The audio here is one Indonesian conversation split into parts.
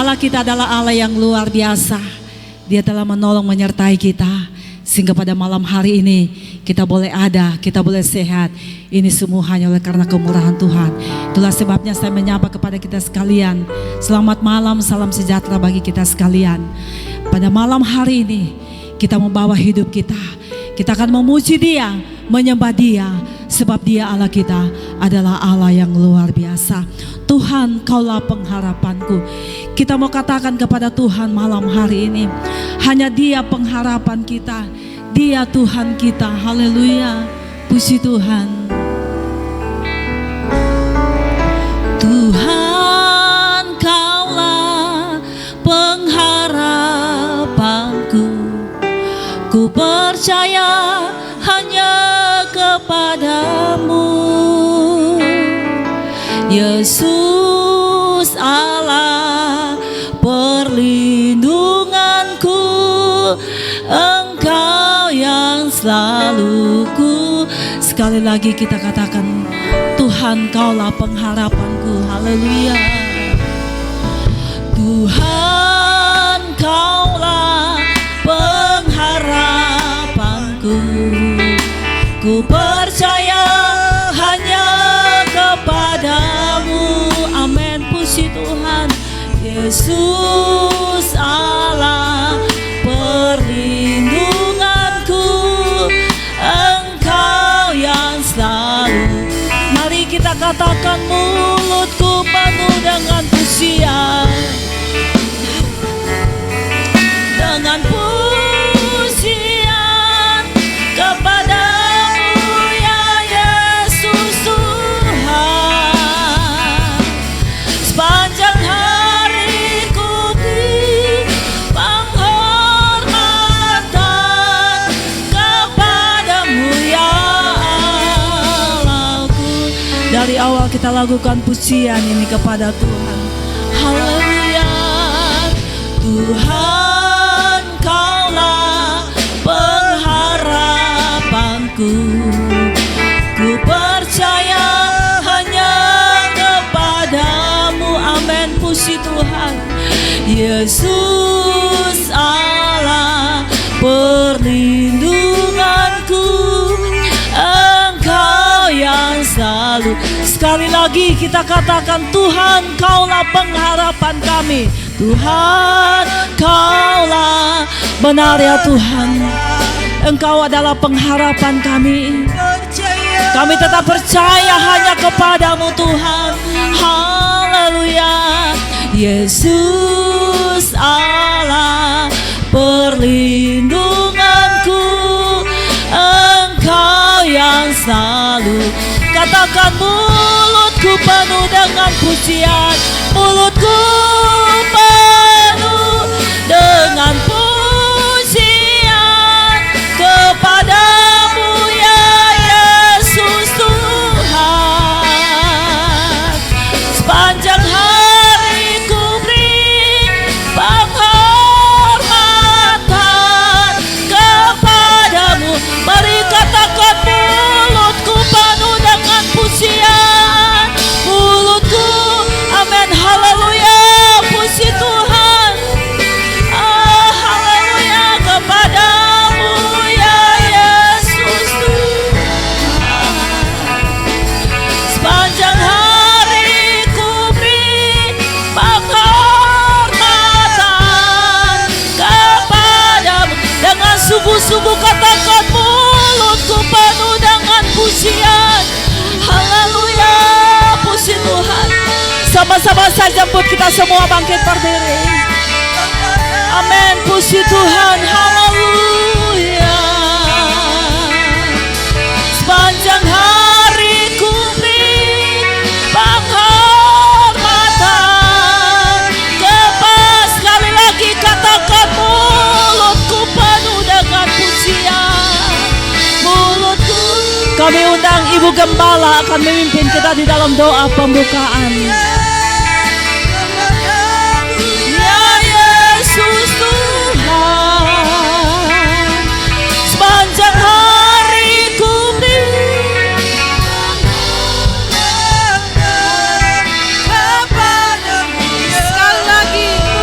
Allah kita adalah Allah yang luar biasa. Dia telah menolong menyertai kita, sehingga pada malam hari ini kita boleh ada, kita boleh sehat. Ini semua hanya oleh karena kemurahan Tuhan. Itulah sebabnya saya menyapa kepada kita sekalian. Selamat malam, salam sejahtera bagi kita sekalian. Pada malam hari ini kita membawa hidup kita. Kita akan memuji Dia, menyembah Dia, sebab Dia Allah kita adalah Allah yang luar biasa. Tuhan, Kaulah pengharapanku. Kita mau katakan kepada Tuhan malam hari ini, hanya Dia pengharapan kita. Dia Tuhan kita. Haleluya. Puji Tuhan. Tuhan, Kaulah pengharapanku. Ku percaya hanya kepadamu, Yesus Allah perlindunganku. Engkau yang selalu ku. Sekali lagi kita katakan, Tuhan Kaulah pengharapanku. Haleluya. Tuhan Kaulah pengharapanku. Ku percaya hanya kepadamu. Amin. Puji Tuhan. Yesus Allah perlindunganku. Engkau yang selalu. Mari kita katakan, mulutku penuh dengan pujian, dengan pujian kepadamu ya Yesus Tuhan. Sepanjang hari ku beri penghormatan kepadamu ya Allahku. Dari awal kita lakukan pujian ini kepada Tuhan. Haleluya. Tuhan Kaulah pengharapanku. Ku percaya hanya kepadamu. Amin. Puji Tuhan. Yesus Allah perlindunganku. Engkau yang selalu. Sekali lagi kita katakan, Tuhan Kaulah pengharapan kami. Tuhan Kaulah. Benar ya Tuhan, Engkau adalah pengharapan kami. Kami tetap percaya hanya kepadamu Tuhan. Haleluya. Yesus Allah perlindunganku. Engkau yang selalu. Katakan, mulutku penuh dengan pujian. Mulutku penuh dengan pujian kepadamu ya Yesus Tuhan. Sepanjang hari ku beri penghormatan kepadamu. Mari katakan, mulutku penuh dengan pujian. Mulutku, amin, haleluya. Puji Tuhan. Haleluya kepadamu ya Yesus Tuhan. Sepanjang hari ku beri penghormatan kepadamu. Dengan sungguh-sungguh katakan, mulutku penuh dengan pujian. Haleluya. Puji Tuhan. Sama-sama saja buat kita semua bangkit berdiri. Amin. Puji Tuhan. Haleluya. Sepanjang hari ku beri penghormatan kepada. Sekali lagi katakan, mulutku penuh dengan pujian. Mulutku. Kami undang Ibu Gembala akan memimpin kita di dalam doa pembukaan. Ya Yesus Tuhan. Sepanjang hari ku beri kepadamu. Sekali lagi.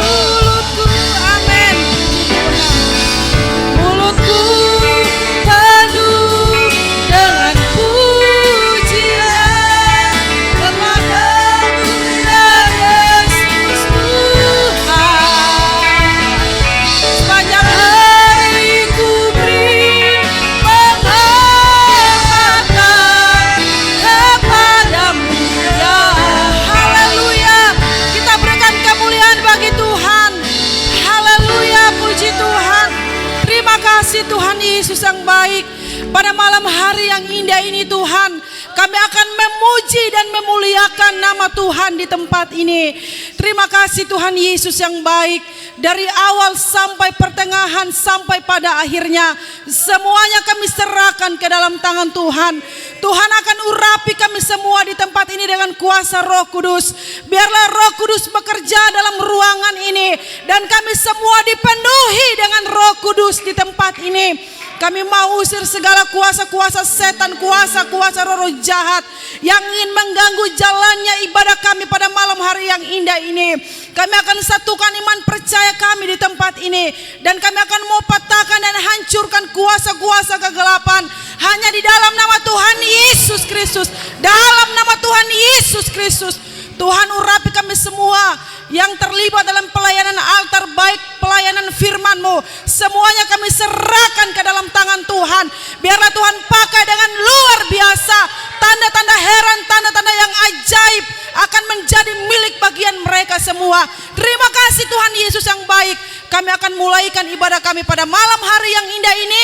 kasih Tuhan Yesus yang baik. Pada malam hari yang indah ini Tuhan, kami akan memuji dan memuliakan nama Tuhan di tempat ini. Terima kasih Tuhan Yesus yang baik. Dari awal sampai pertengahan sampai pada akhirnya, semuanya kami serahkan ke dalam tangan Tuhan. Tuhan akan urapi kami semua di tempat ini dengan kuasa Roh Kudus. Biarlah Roh Kudus bekerja dalam ruangan ini, dan kami semua dipenuhi dengan Roh Kudus di tempat ini. Kami mau usir segala kuasa-kuasa setan, kuasa-kuasa roh jahat yang ingin mengganggu jalannya ibadah kami pada malam hari yang indah ini. Kami akan satukan iman percaya kami di tempat ini, dan kami akan mau patahkan dan hancurkan kuasa-kuasa kegelapan hanya di dalam nama Tuhan Yesus Kristus. Dalam nama Tuhan Yesus Kristus, Tuhan urapi kami semua yang terlibat dalam pelayanan altar, baik pelayanan firman-Mu, semuanya kami serahkan ke dalam tangan Tuhan. Biarlah Tuhan pakai dengan luar biasa. Tanda-tanda heran, tanda-tanda yang ajaib akan menjadi milik bagian mereka semua. Terima kasih Tuhan Yesus yang baik. Kami akan mulaikan ibadah kami pada malam hari yang indah ini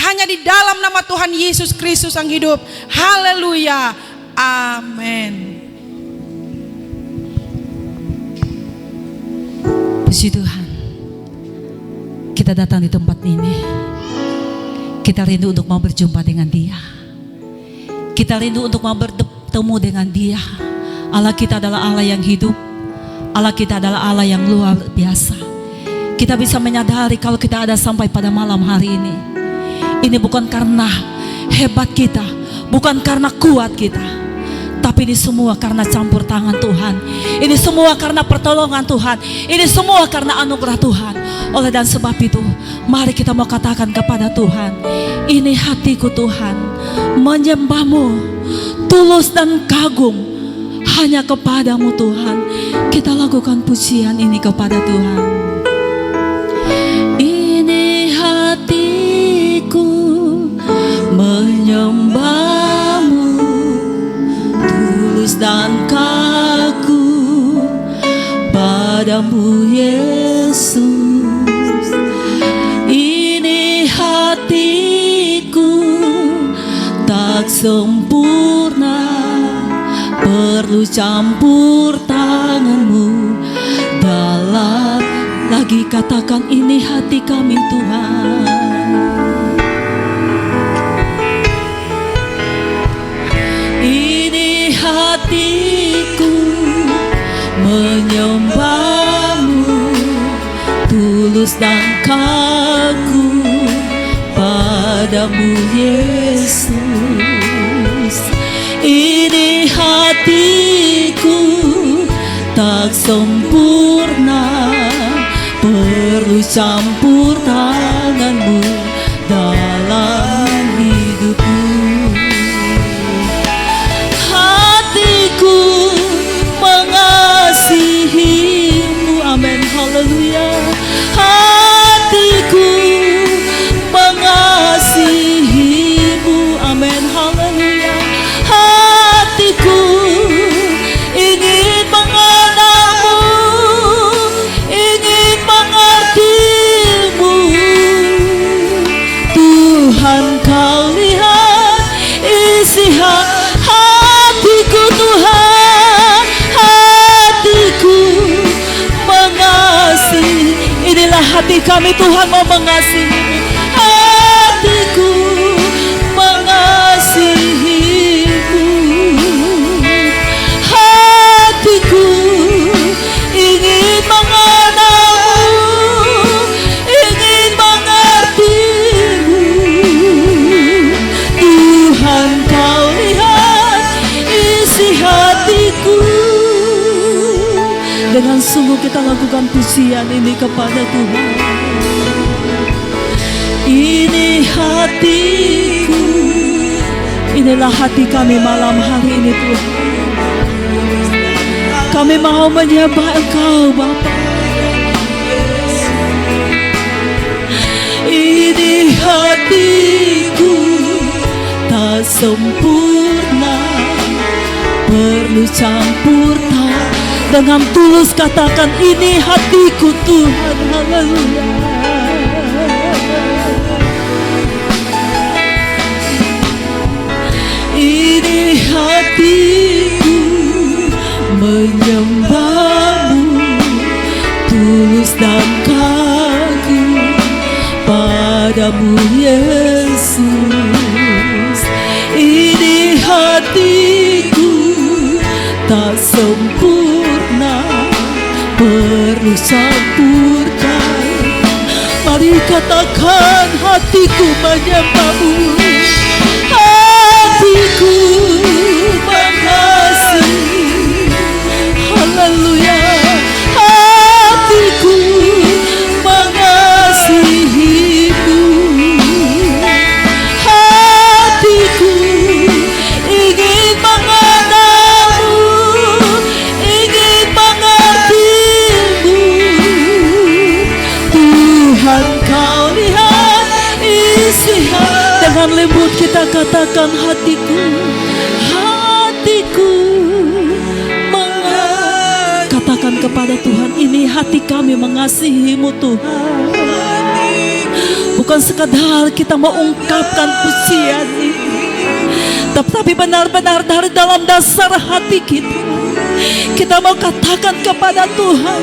hanya di dalam nama Tuhan Yesus Kristus yang hidup. Haleluya. Amin. Puji Tuhan, kita datang di tempat ini. Kita rindu untuk mau berjumpa dengan Dia. Kita rindu untuk mau bertemu dengan Dia. Allah kita adalah Allah yang hidup. Allah kita adalah Allah yang luar biasa. Kita bisa menyadari kalau kita ada sampai pada malam hari ini, ini bukan karena hebat kita, bukan karena kuat kita, tapi ini semua karena campur tangan Tuhan. Ini semua karena pertolongan Tuhan. Ini semua karena anugerah Tuhan. Oleh dan sebab itu, mari kita mau katakan kepada Tuhan, ini hatiku Tuhan, menyembah-Mu tulus dan kagum hanya kepadamu Tuhan. Kita lakukan pujian ini kepada Tuhan. Ini hatiku menyembah-Mu dan kagum padamu Yesus. Ini hatiku tak sempurna, perlu campur tangan-Mu dalam. Lagi katakan, ini hati kami Tuhan. Hatiku menyembah-Mu tulus dan kagum padamu Yesus. Ini hatiku tak sempurna, perlu campur tangan-Mu dalam hidupku. Mengasihi-Mu, amin, haleluya. Hatiku mengasihi-Mu, amin, haleluya. Hatiku ingin mengenal-Mu, ingin mengerti-Mu. Tuhan, Kau lihat isi hatiku Tuhan. Inilah hati kami Tuhan, mau mengasihi. Hatiku mengasihi-Mu. Hatiku ingin mengenal-Mu, ingin mengerti-Mu. Tuhan, Kau lihat isi hatiku. Dengan sungguh kita lakukan pujian ini kepada Tuhan. Ini hatiku, inilah hati kami malam hari ini Tuhan. Kami mau menyembah Engkau Bapa. Ini hatiku tak sempurna, perlu campur tangan. Dengan tulus katakan, ini hatiku Tuhan, haleluya. Ini hatiku menyembahmu, tulus dan kagum padamu Yesus. Ini hatiku tak sempurna, perlu sempurna. Mari katakan, hatiku menyembahmu, hatiku mengasihi. Haleluya, hatiku mengasihimu. Hatiku ingin mengenalmu, ingin mengertimu. Tuhan, kau lihat isi hati. Dengan lembut kita katakan, hatiku, hatiku katakan kepada Tuhan, ini hati kami mengasihimu Tuhan. Bukan sekadar kita mengungkapkan pujian ini, tetapi benar-benar dari dalam dasar hati kita mau katakan kepada Tuhan,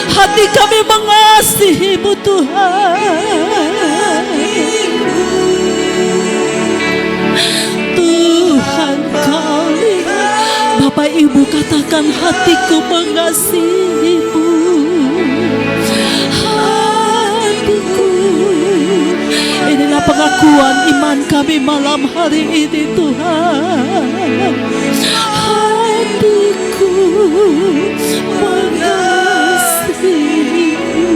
hati kami mengasihimu Tuhan. Tuhan, kau lihat. Bapak Ibu katakan, hatiku mengasihimu. Hatiku. Inilah pengakuan iman kami malam hari ini Tuhan. Hatiku mengasihimu.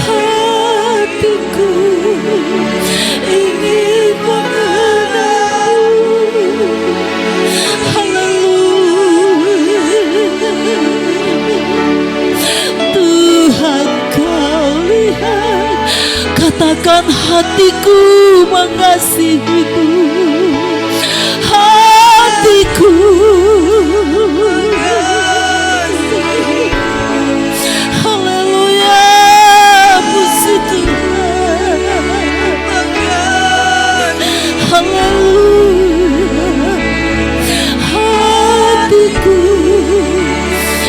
Hatiku ingin mengenalmu. Tuhan, kau lihat. Katakan, hatiku mengasihimu. Hatiku haleluya, puji Tuhan. Haleluya. Hatiku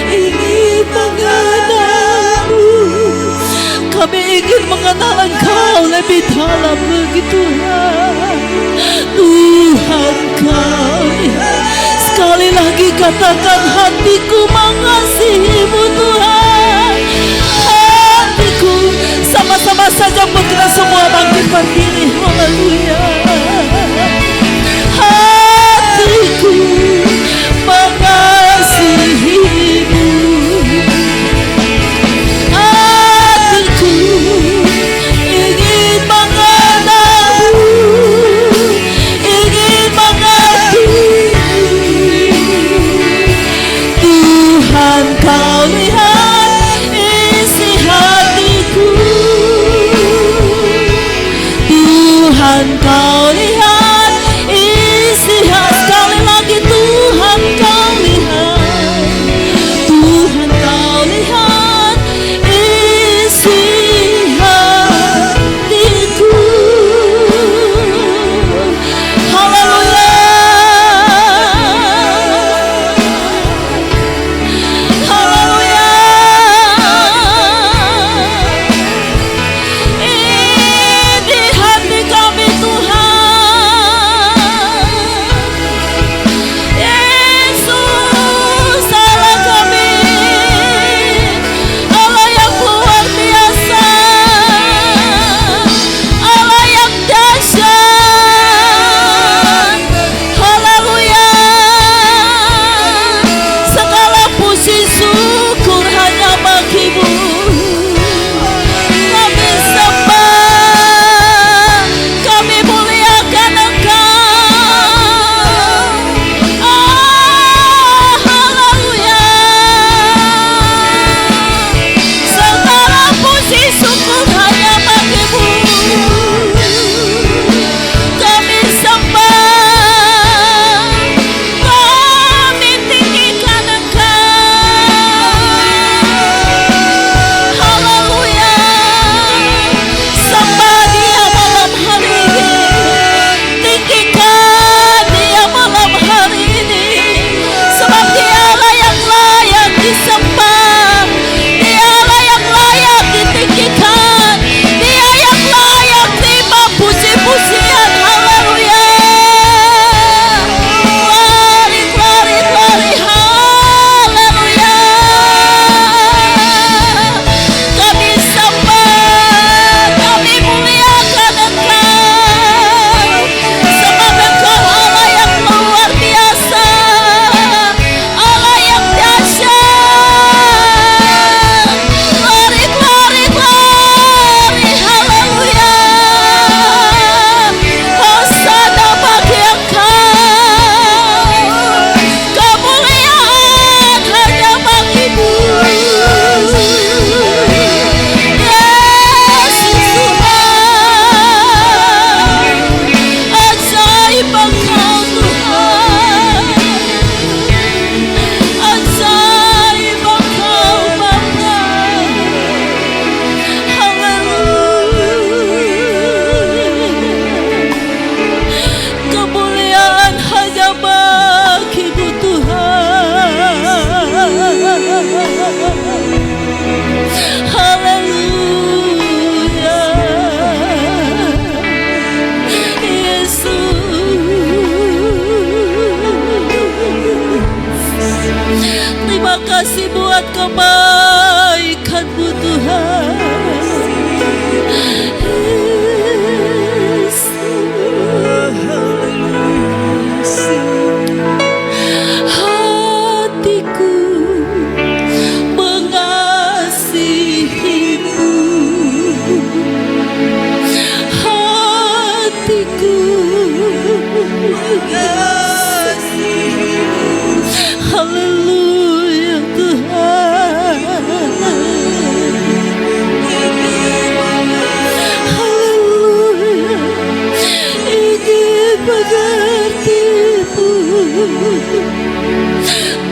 ingin mengenalmu. Kami ingin mengenal Engkau lebih dalam begitu. Tuhan, kau lihat. Sekali lagi katakan, hatiku mengasihimu Tuhan. Hatiku, sama-sama saja buat kita semua bangkit berdiri. Haleluya. Hatiku mengasihimu. Hatiku ingin mengenalmu, ingin mengertimu. Tuhan, kau kebaikan-Mu Tuhan. Hatiku mengasihi-Mu, hatiku mengasihi-Mu. Haleluya Tuhan. Haleluya. Ingin mengerti-Mu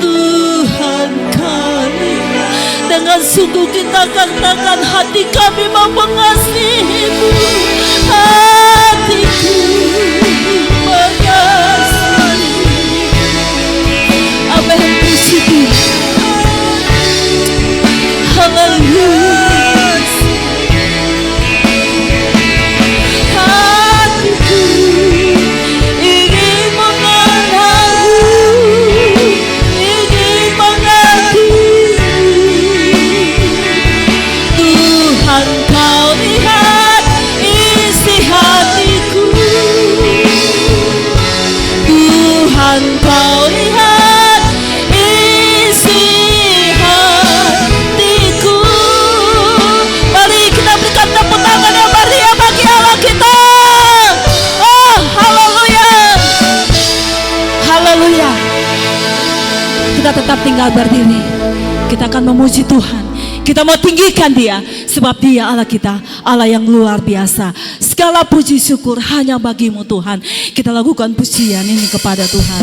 Tuhan kami. Dengan sungguh kita katakan hati kami mau mengasihi-Mu. Hatiku mengasihi. Amin. Puji Tuhan. Haleluya. Hatiku ingin mengenal-Mu, ingin mengerti-Mu. Tuhan, Kau lihat isi hatiku. Tuhan, Kau lihat isi hatiku. Mari kita berikan tepuk tangan yang meriah bagi Allah kita. Oh, haleluya. Haleluya. Kita tetap tinggal berdiri. Kita akan memuji Tuhan. Kita mau tinggikan Dia, sebab Dia Allah kita, Allah yang luar biasa. Segala puji syukur hanya bagi-Mu Tuhan. Kita lakukan pujian ini kepada Tuhan.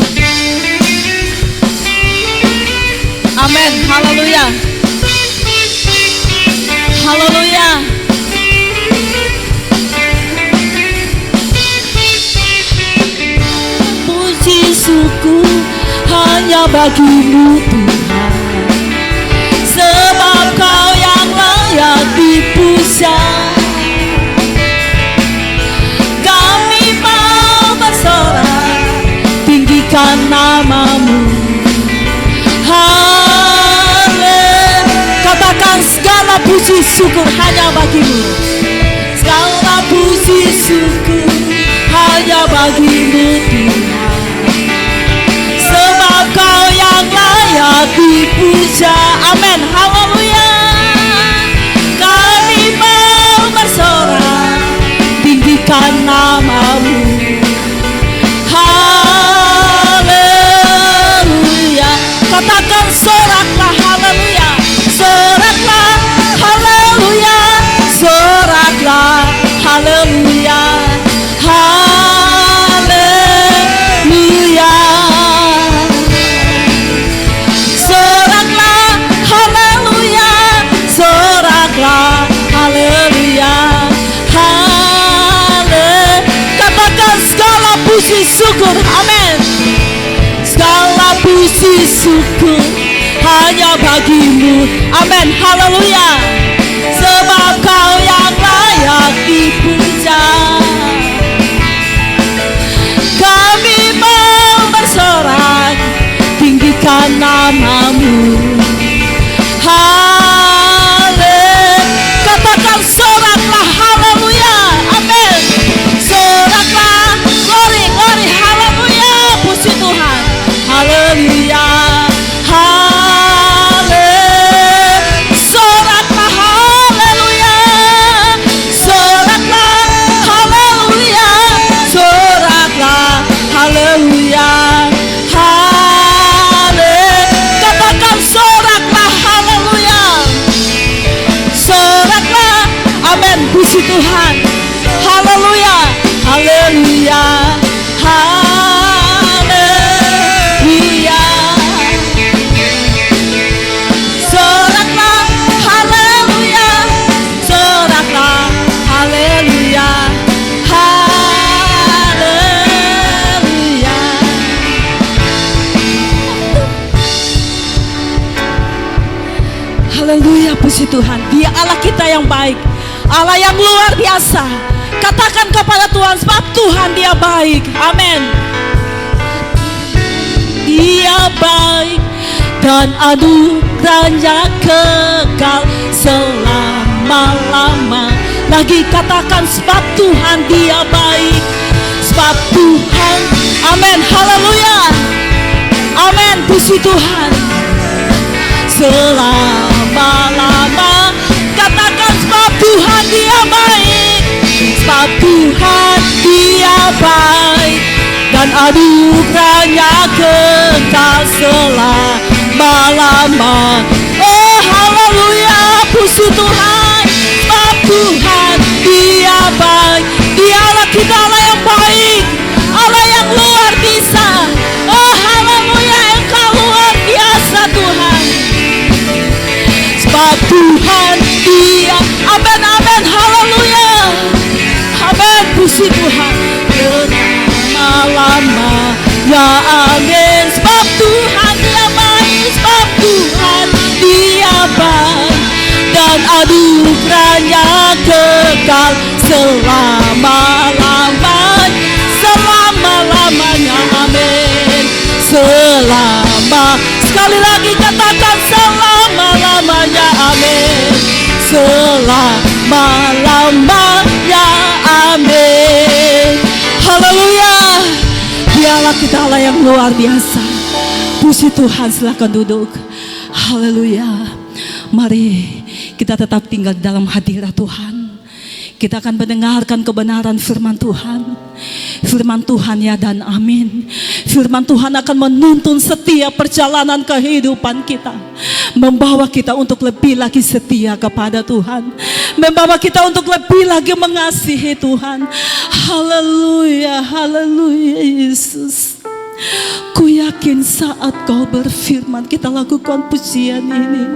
Amin. Haleluya. Haleluya. Puji syukur hanya bagi-Mu Tuhan, sebab Kau yang layak dipuja. Kami mau bersorak, tinggikan nama-Mu. Katakan segala puji syukur hanya bagi-Mu. Segala puji syukur hanya bagi-Mu Tuhan, sebab Kau yang layak dipuja. Amin. Haleluya. Kami mau bersorak, tinggikan nama-Mu. Haleluya. Katakan soraklah haleluya. Soraklah haleluya. Soraklah haleluya. Haleluya. Soraklah haleluya. Soraklah haleluya. Katakan segala puji syukur. Amin. Segala puji syukur hanya bagi-Mu. Amin. Haleluya. Sebab Kau yang layak dipuja. Kami mau bersorak, tinggikan nama-Mu. Katakan soraklah haleluya. Amin. Soraklah. Glory, glory. Haleluya. Puji Tuhan. Haleluya. Soraklah haleluya. Soraklah haleluya. Soraklah haleluya. Katakan soraklah haleluya. Soraklah. Amin. Puji Tuhan. Haleluya. Haleluya. Haleluya. Soraklah haleluya. Soraklah haleluya. Haleluya. Haleluya. Puji Tuhan. Dia Allah kita yang baik, Allah yang luar biasa. Katakan kepada Tuhan, sebab Tuhan Dia baik. Amin. Dia baik dan anugerah anugerahnya kekal selama-lama. Lagi katakan sebab Tuhan Dia baik, sebab Tuhan, amin, haleluya, amin, puji Tuhan selama-lama. Katakan sebab Tuhan Dia baik, sebab Tuhan Dia baik, dan anugerahnya kekal selama-lama. Oh haleluya, puji Tuhan, sebab Tuhan Dia baik. Dialah kita, Allah yang baik, Allah yang luar biasa. Oh haleluya, Engkau luar biasa Tuhan, sebab Tuhan Dia, amin, amin, haleluya, amin, puji Tuhan lama-lama, ya amin, sebab Tuhan Dia baik, sebab Tuhan Dia baik, dan anugerahnya kekal selama-lamanya, selama-lamanya, amin, selama, sekali lagi katakan selama-lamanya, amin, selama-lamanya, amin, haleluya. Dialah kita, Allah yang luar biasa. Puji Tuhan, silakan duduk. Haleluya. Mari kita tetap tinggal dalam hadirat Tuhan. Kita akan mendengarkan kebenaran firman Tuhan. Firman Tuhan ya dan amin. Firman Tuhan akan menuntun setiap perjalanan kehidupan kita, membawa kita untuk lebih lagi setia kepada Tuhan, membawa kita untuk lebih lagi mengasihi Tuhan. Haleluya, haleluya Yesus. Ku yakin saat Kau berfirman, kita lakukan pujian ini.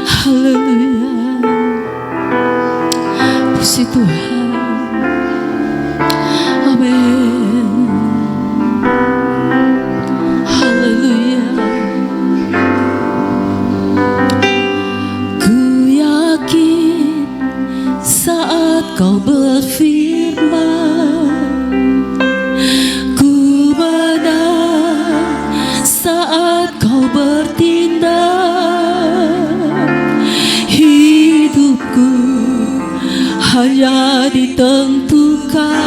Haleluya, puji Tuhan, amin, haleluya. Ku yakin saat Kau berfirman, ku benar saat Kau bertindak. Hidupku hanya ditentukan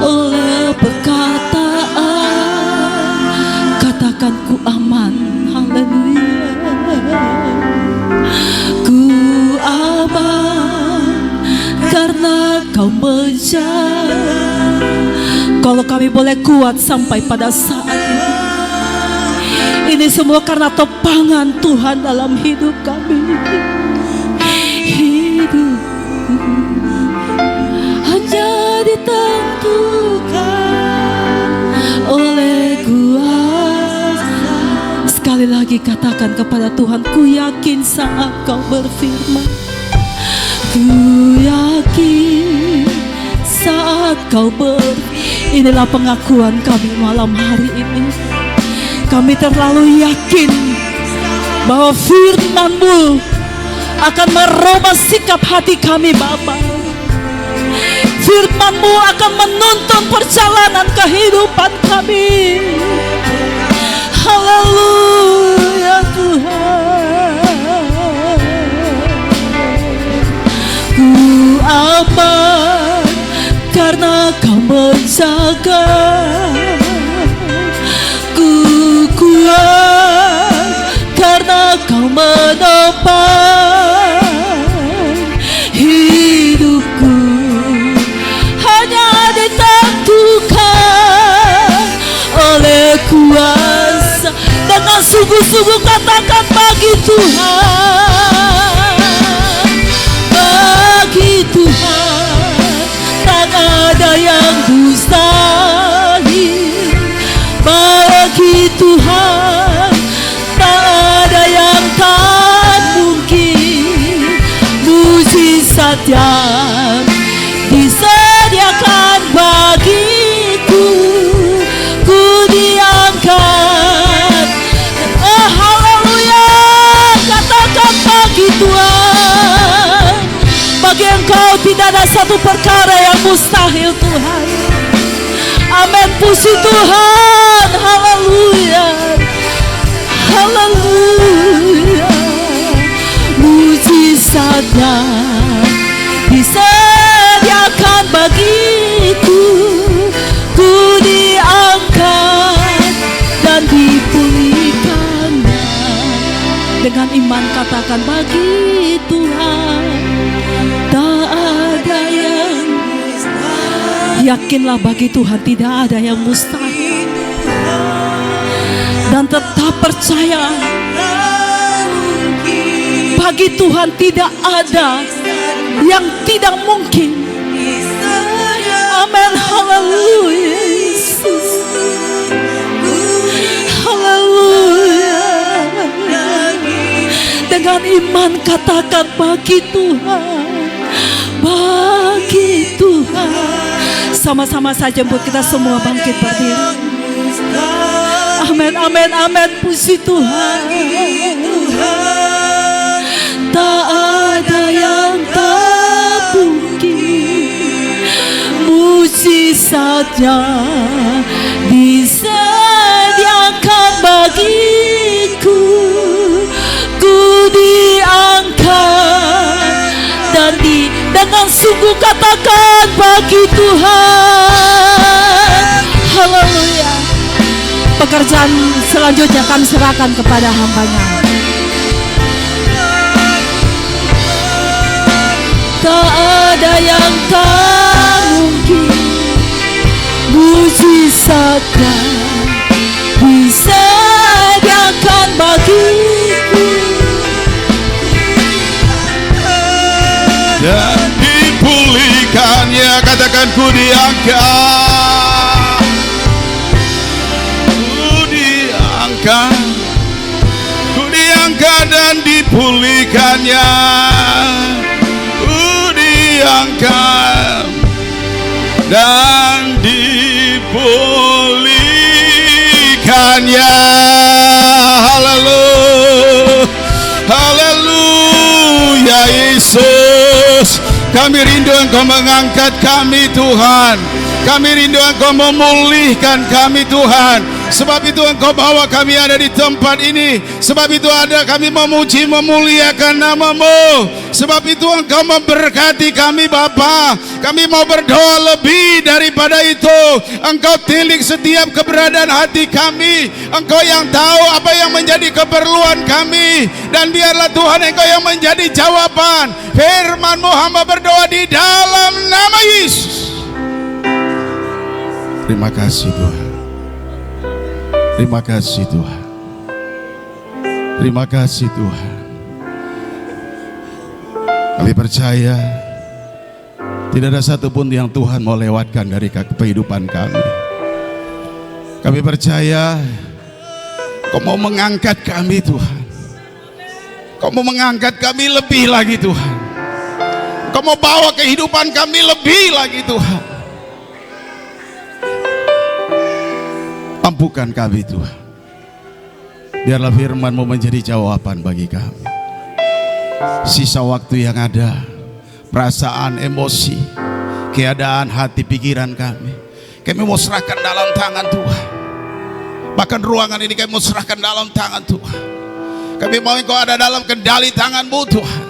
oleh perkataan. Katakan ku aman, haleluya. Ku aman karena Kau menjaga. Kalau kami boleh kuat sampai pada saat ini semua karena topangan Tuhan dalam hidup kami. Hidup hanya ditentukan oleh kuasa. Sekali lagi katakan kepada Tuhan, ku yakin saat Kau berfirman, ku yakin saat Kau Inilah pengakuan kami malam hari ini. Kami terlalu yakin bahwa firman-Mu akan merubah sikap hati kami Bapa. Firman-Mu akan menuntun perjalanan kehidupan kami. Haleluya Tuhan. Ku aman karena Kau menjaga. Ku kuat karena Kau menopang hidupku. Hanya ditentukan oleh kuasa. Dengan sungguh-sungguh katakan, bagi Tuhan, bagi Tuhan tak ada yang mustahil. Bagi Tuhan tak ada yang tak mungkin. Mujizat yang disediakan bagiku, ku diangkat. Oh haleluya, katakan bagi Tuhan. Bagi Engkau tidak ada satu perkara yang mustahil Tuhan. Amin, puji Tuhan, haleluya, haleluya. Mujizatnya disediakan bagiku, ku diangkat dan dipulihkannya. Dengan iman katakan bagi Tuhan tak ada yang mustahil. Yakinlah bagi Tuhan tidak ada yang mustahil. Dan tetap percaya bagi Tuhan tidak ada yang tidak mungkin. Amin, haleluya Yesus, haleluya. Dengan iman katakan bagi Tuhan, bagi Tuhan. Sama-sama saja buat kita semua bangkit berdiri. Amin, amin, amin. Puji Tuhan. Tak ada yang tak mungkin. Mujizatnya disediakan bagiku, ku diangkat dan dengan sungguh katakan bagi Tuhan. Haleluya. Pekerjaan selanjutnya kami serahkan kepada hamba-Nya. Tak ada yang tak mungkin. Mujizatnya disediakan bagiku dan dipulihkannya. Katakan ku diangkat, ku diangkat, ku diangkat dan dipulihkannya, ku diangkat dan dipulihkannya. Haleluya, haleluya Yesus. Kami rindu Engkau mengangkat kami Tuhan. Kami rindu Engkau memulihkan kami Tuhan. Sebab itu Engkau bawa kami ada di tempat ini. Sebab itu ada kami memuji memuliakan nama-Mu. Sebab itu Engkau memberkati kami Bapa. Kami mau berdoa lebih daripada itu. Engkau tilik setiap keberadaan hati kami. Engkau yang tahu apa yang menjadi keperluan kami. Dan biarlah Tuhan Engkau yang menjadi jawaban. Firman-Mu hamba berdoa di dalam nama Yesus. Terima kasih Tuhan. Terima kasih Tuhan. Terima kasih Tuhan. Kami percaya tidak ada satupun yang Tuhan mau lewatkan dari kehidupan kami. Kami percaya Kau mau mengangkat kami Tuhan. Kau mau mengangkat kami lebih lagi Tuhan. Kau mau bawa kehidupan kami lebih lagi Tuhan. Ampukan kami Tuhan. Biarlah firman-Mu menjadi jawaban bagi kami. Sisa waktu yang ada, perasaan, emosi, keadaan hati, pikiran kami mau serahkan dalam tangan Tuhan. Bahkan ruangan ini kami mau serahkan dalam tangan Tuhan. Kami mau Engkau ada dalam kendali tangan-Mu Tuhan.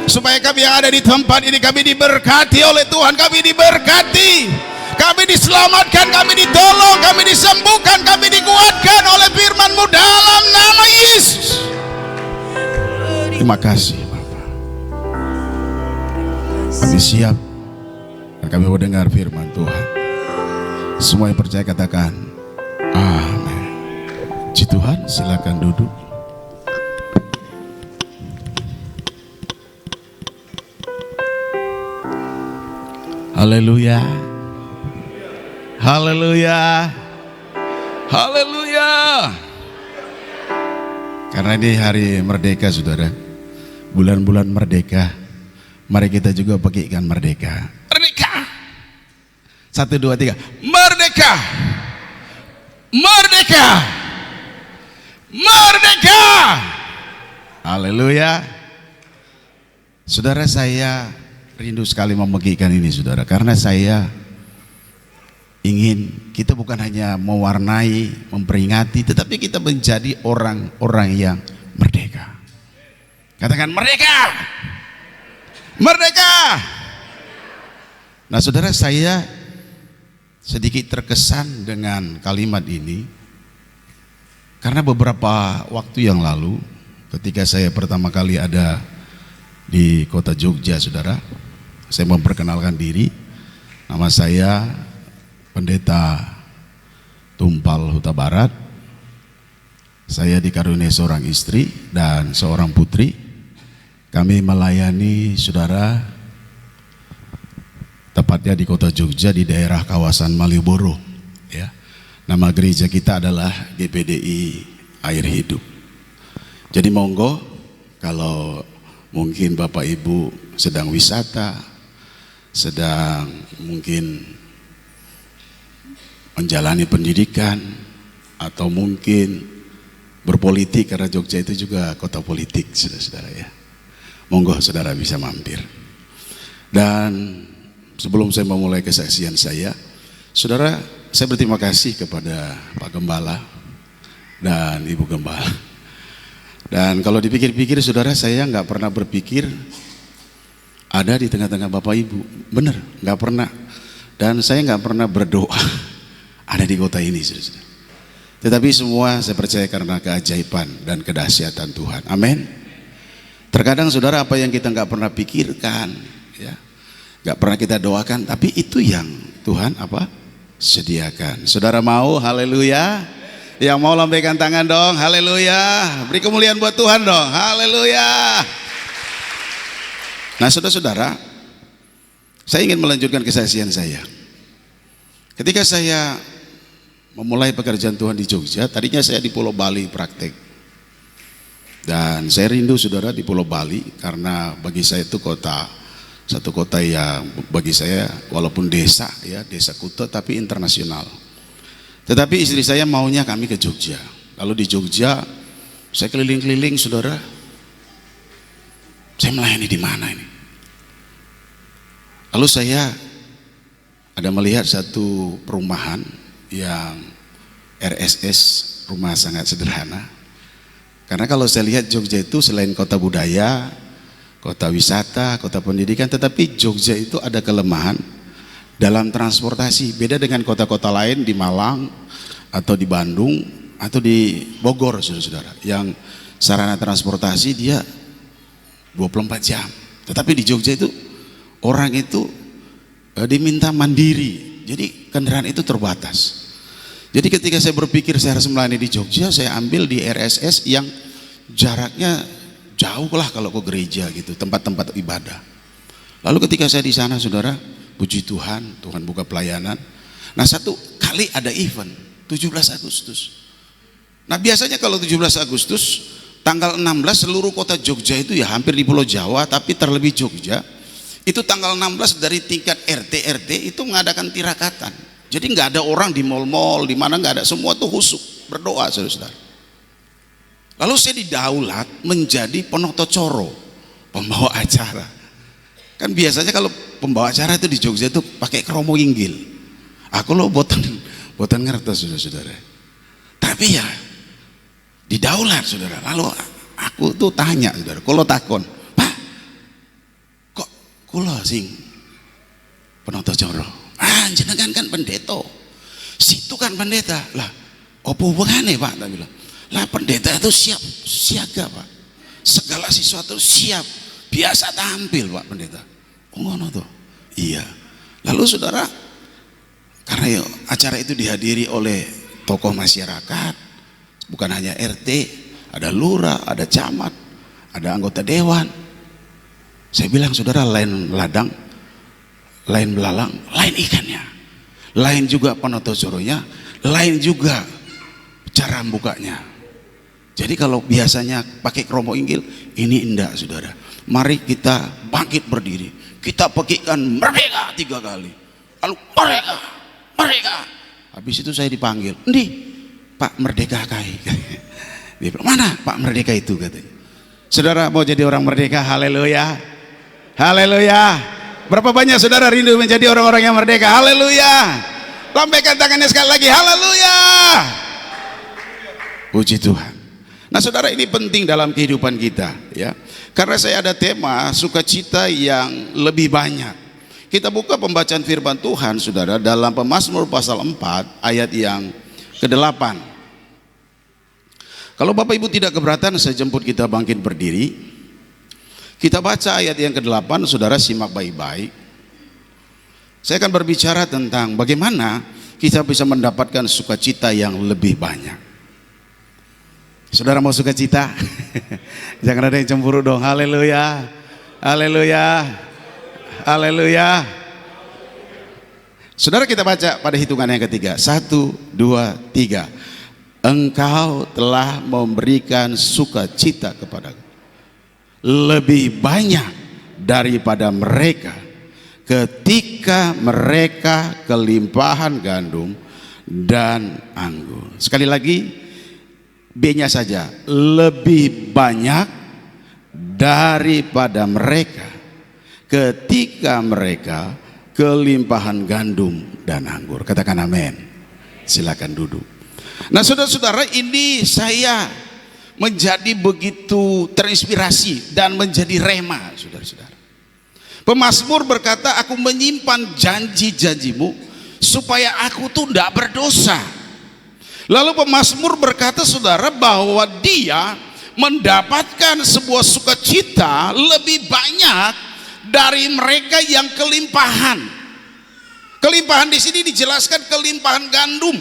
Supaya kami yang ada di tempat ini, kami diberkati oleh Tuhan. Kami diberkati, kami diselamatkan, kami ditolong, kami disembuhkan, kami dikuatkan oleh firman-Mu dalam nama Yesus. Terima kasih Bapak. Kami siap dan kami mau dengar firman Tuhan. Semua yang percaya katakan amin. Puji Tuhan, silakan duduk. Haleluya. Haleluya. Haleluya. Karena ini hari merdeka Saudara. Bulan-bulan merdeka. Mari kita juga bagikan merdeka. Merdeka. 1, 2, 3. Merdeka. Merdeka. Merdeka. Haleluya. Saudara, saya rindu sekali membagikan ini Saudara. Karena saya ingin kita bukan hanya mewarnai, memperingati, tetapi kita menjadi orang-orang yang merdeka. Katakan merdeka. Merdeka. Nah saudara, saya sedikit terkesan dengan kalimat ini karena beberapa waktu yang lalu ketika saya pertama kali ada di kota Jogja, saudara, saya memperkenalkan diri. Nama saya Pendeta Tumpal Huta Barat. Saya dikaruniai seorang istri dan seorang putri. Kami melayani saudara tepatnya di kota Jogja di daerah kawasan Malioboro, ya. Nama gereja kita adalah GPDI Air Hidup. Jadi monggo kalau mungkin Bapak Ibu sedang wisata, sedang mungkin menjalani pendidikan, atau mungkin berpolitik, karena Jogja itu juga kota politik, saudara-saudara, ya. Monggo saudara bisa mampir. Dan sebelum saya memulai kesaksian saya, saudara, saya berterima kasih kepada Pak Gembala dan Ibu Gembala. Dan kalau dipikir-pikir saudara, saya nggak pernah berpikir ada di tengah-tengah Bapak Ibu. Bener, nggak pernah. Dan saya nggak pernah berdoa ada di kota ini, saudara. Tetapi semua saya percaya karena keajaiban dan kedahsyatan Tuhan. Amin. Terkadang saudara, apa yang kita nggak pernah pikirkan, ya, nggak pernah kita doakan, tapi itu yang Tuhan apa? Sediakan. Saudara mau? Haleluya. Yang mau lambaikan tangan dong, haleluya. Beri kemuliaan buat Tuhan dong, haleluya. Nah saudara-saudara, saya ingin melanjutkan kesaksian saya. Ketika saya memulai pekerjaan Tuhan di Jogja, tadinya saya di Pulau Bali praktek. Dan saya rindu saudara di Pulau Bali, karena bagi saya itu satu kota yang bagi saya walaupun desa, ya, desa Kuta tapi internasional. Tetapi istri saya maunya kami ke Jogja. Lalu di Jogja saya keliling-keliling saudara. Saya melayani di mana ini? Lalu saya ada melihat satu perumahan yang RSS, rumah sangat sederhana. Karena kalau saya lihat Jogja itu selain kota budaya, kota wisata, kota pendidikan, tetapi Jogja itu ada kelemahan dalam transportasi. Beda dengan kota-kota lain di Malang atau di Bandung atau di Bogor, saudara-saudara, yang sarana transportasi dia 24 jam. Tetapi di Jogja itu orang itu diminta mandiri, jadi kendaraan itu terbatas. Jadi ketika saya berpikir saya harus melayani di Jogja, saya ambil di RSS yang jaraknya jauh lah kalau ke gereja gitu, tempat-tempat ibadah. Lalu ketika saya di sana saudara, puji Tuhan, Tuhan buka pelayanan. Nah satu kali ada event 17 Agustus. Nah biasanya kalau 17 Agustus tanggal 16 seluruh kota Jogja itu ya hampir di Pulau Jawa, tapi terlebih Jogja itu tanggal 16 dari tingkat RT itu mengadakan tirakatan. Jadi nggak ada orang di mal-mal, di mana nggak ada, semua tuh khusyuk berdoa, saudara. Lalu saya didaulat menjadi penoto coro, pembawa acara. Kan biasanya kalau pembawa acara itu di Jogja itu pakai kromo inggil. Aku lo boten ngerti saudara. Tapi ya didaulat saudara. Lalu aku tuh tanya saudara, kalau takon, Pak, kok kulo sing penoto coro? Jenengan kan pendeta, situ kan pendeta lah. Opo hubungannya Pak? Tak bilang lah, pendeta itu siap siaga Pak, segala sesuatu siap, biasa tampil Pak pendeta. Oh ngono tuh. Iya. Lalu saudara, karena acara itu dihadiri oleh tokoh masyarakat, bukan hanya RT, ada lurah, ada camat, ada anggota dewan. Saya bilang saudara, lain ladang, lain belalang, lain ikannya, lain juga penoto coronya, lain juga cara bukanya. Jadi kalau biasanya pakai kromo inggil, ini indah saudara. Mari kita bangkit berdiri, kita pekikan merdeka 3 kali, lalu merdeka. Habis itu saya dipanggil, "Ndi, Pak Merdeka kai." Dia bilang, "Mana Pak Merdeka itu?" katanya. Saudara mau jadi orang merdeka? Haleluya, haleluya. Berapa banyak saudara rindu menjadi orang-orang yang merdeka? Haleluya. Lambaikan tangannya sekali lagi. Haleluya. Puji Tuhan. Nah saudara, ini penting dalam kehidupan kita ya. Karena saya ada tema sukacita yang lebih banyak. Kita buka pembacaan firman Tuhan saudara dalam Pemazmur pasal 4 ayat yang ke-8. Kalau Bapak Ibu tidak keberatan, saya jemput kita bangkit berdiri. Kita baca ayat yang ke-8, saudara simak baik-baik. Saya akan berbicara tentang bagaimana kita bisa mendapatkan sukacita yang lebih banyak. Saudara mau sukacita? Jangan ada yang cemburu dong. Haleluya. Haleluya. Haleluya. Saudara, kita baca pada hitungan yang ketiga. 1, 2, 3. Engkau telah memberikan sukacita kepadaku lebih banyak daripada mereka ketika mereka kelimpahan gandum dan anggur. Sekali lagi, B-nya saja, lebih banyak daripada mereka ketika mereka kelimpahan gandum dan anggur. Katakan amin. Silakan duduk. Nah saudara-saudara, ini saya menjadi begitu terinspirasi dan menjadi rema, saudara-saudara. Pemazmur berkata, aku menyimpan janji-janjimu supaya aku tuh tidak berdosa. Lalu pemazmur berkata saudara bahwa dia mendapatkan sebuah sukacita lebih banyak dari mereka yang kelimpahan. Kelimpahan di sini dijelaskan kelimpahan gandum.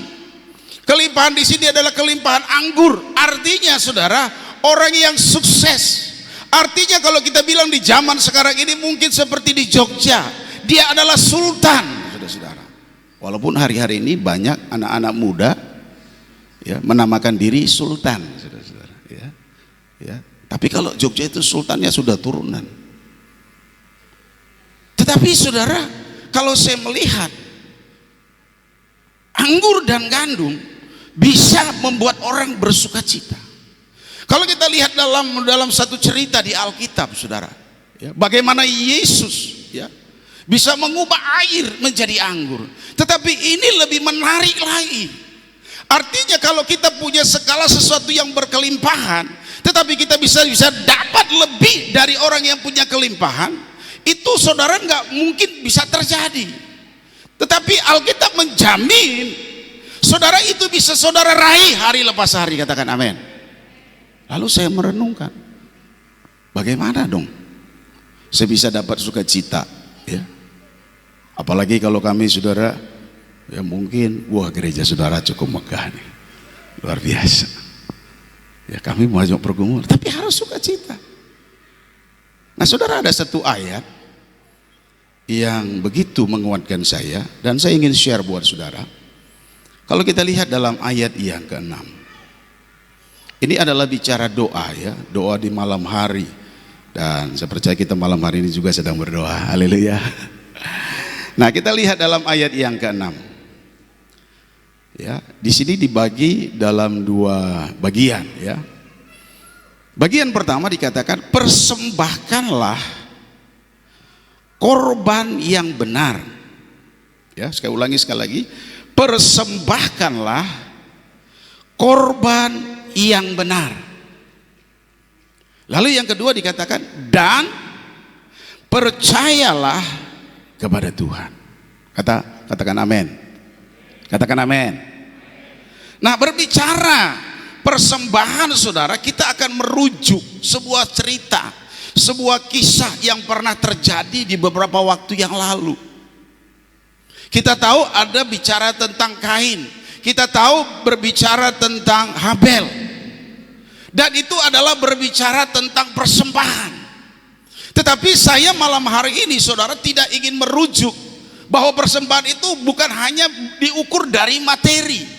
Kelimpahan di sini adalah kelimpahan anggur. Artinya saudara, orang yang sukses. Artinya kalau kita bilang di zaman sekarang ini mungkin seperti di Jogja, dia adalah sultan, saudara-saudara. Walaupun hari-hari ini banyak anak-anak muda ya menamakan diri sultan, saudara-saudara, ya. Tapi kalau Jogja itu sultannya sudah turunan. Tetapi saudara, kalau saya melihat anggur dan gandum bisa membuat orang bersukacita. Kalau kita lihat dalam satu cerita di Alkitab, saudara, ya, bagaimana Yesus ya bisa mengubah air menjadi anggur. Tetapi ini lebih menarik lagi. Artinya kalau kita punya segala sesuatu yang berkelimpahan, tetapi kita bisa dapat lebih dari orang yang punya kelimpahan, itu saudara nggak mungkin bisa terjadi. Tetapi Alkitab menjamin saudara itu bisa saudara raih hari lepas hari. Katakan amin. Lalu saya merenungkan, bagaimana dong saya bisa dapat sukacita ya? Apalagi kalau kami saudara ya mungkin, wah gereja saudara cukup megah nih, luar biasa. Ya kami banyak pergumulan, tapi harus sukacita. Nah saudara, ada satu ayat yang begitu menguatkan saya dan saya ingin share buat saudara. Kalau kita lihat dalam ayat yang ke-6, ini adalah bicara doa ya, doa di malam hari. Dan saya percaya kita malam hari ini juga sedang berdoa. Haleluya. Nah kita lihat dalam ayat yang ke-6. Ya, di sini dibagi dalam dua bagian ya. Bagian pertama dikatakan persembahkanlah korban yang benar. Ya, saya ulangi sekali lagi, persembahkanlah korban yang benar. Lalu yang kedua dikatakan dan percayalah kepada Tuhan. Katakan amin. Katakan amin. Nah, berbicara persembahan saudara, kita akan merujuk sebuah cerita, sebuah kisah yang pernah terjadi di beberapa waktu yang lalu. Kita tahu ada bicara tentang Kain, kita tahu berbicara tentang Habel, dan itu adalah berbicara tentang persembahan. Tetapi saya malam hari ini saudara tidak ingin merujuk bahwa persembahan itu bukan hanya diukur dari materi.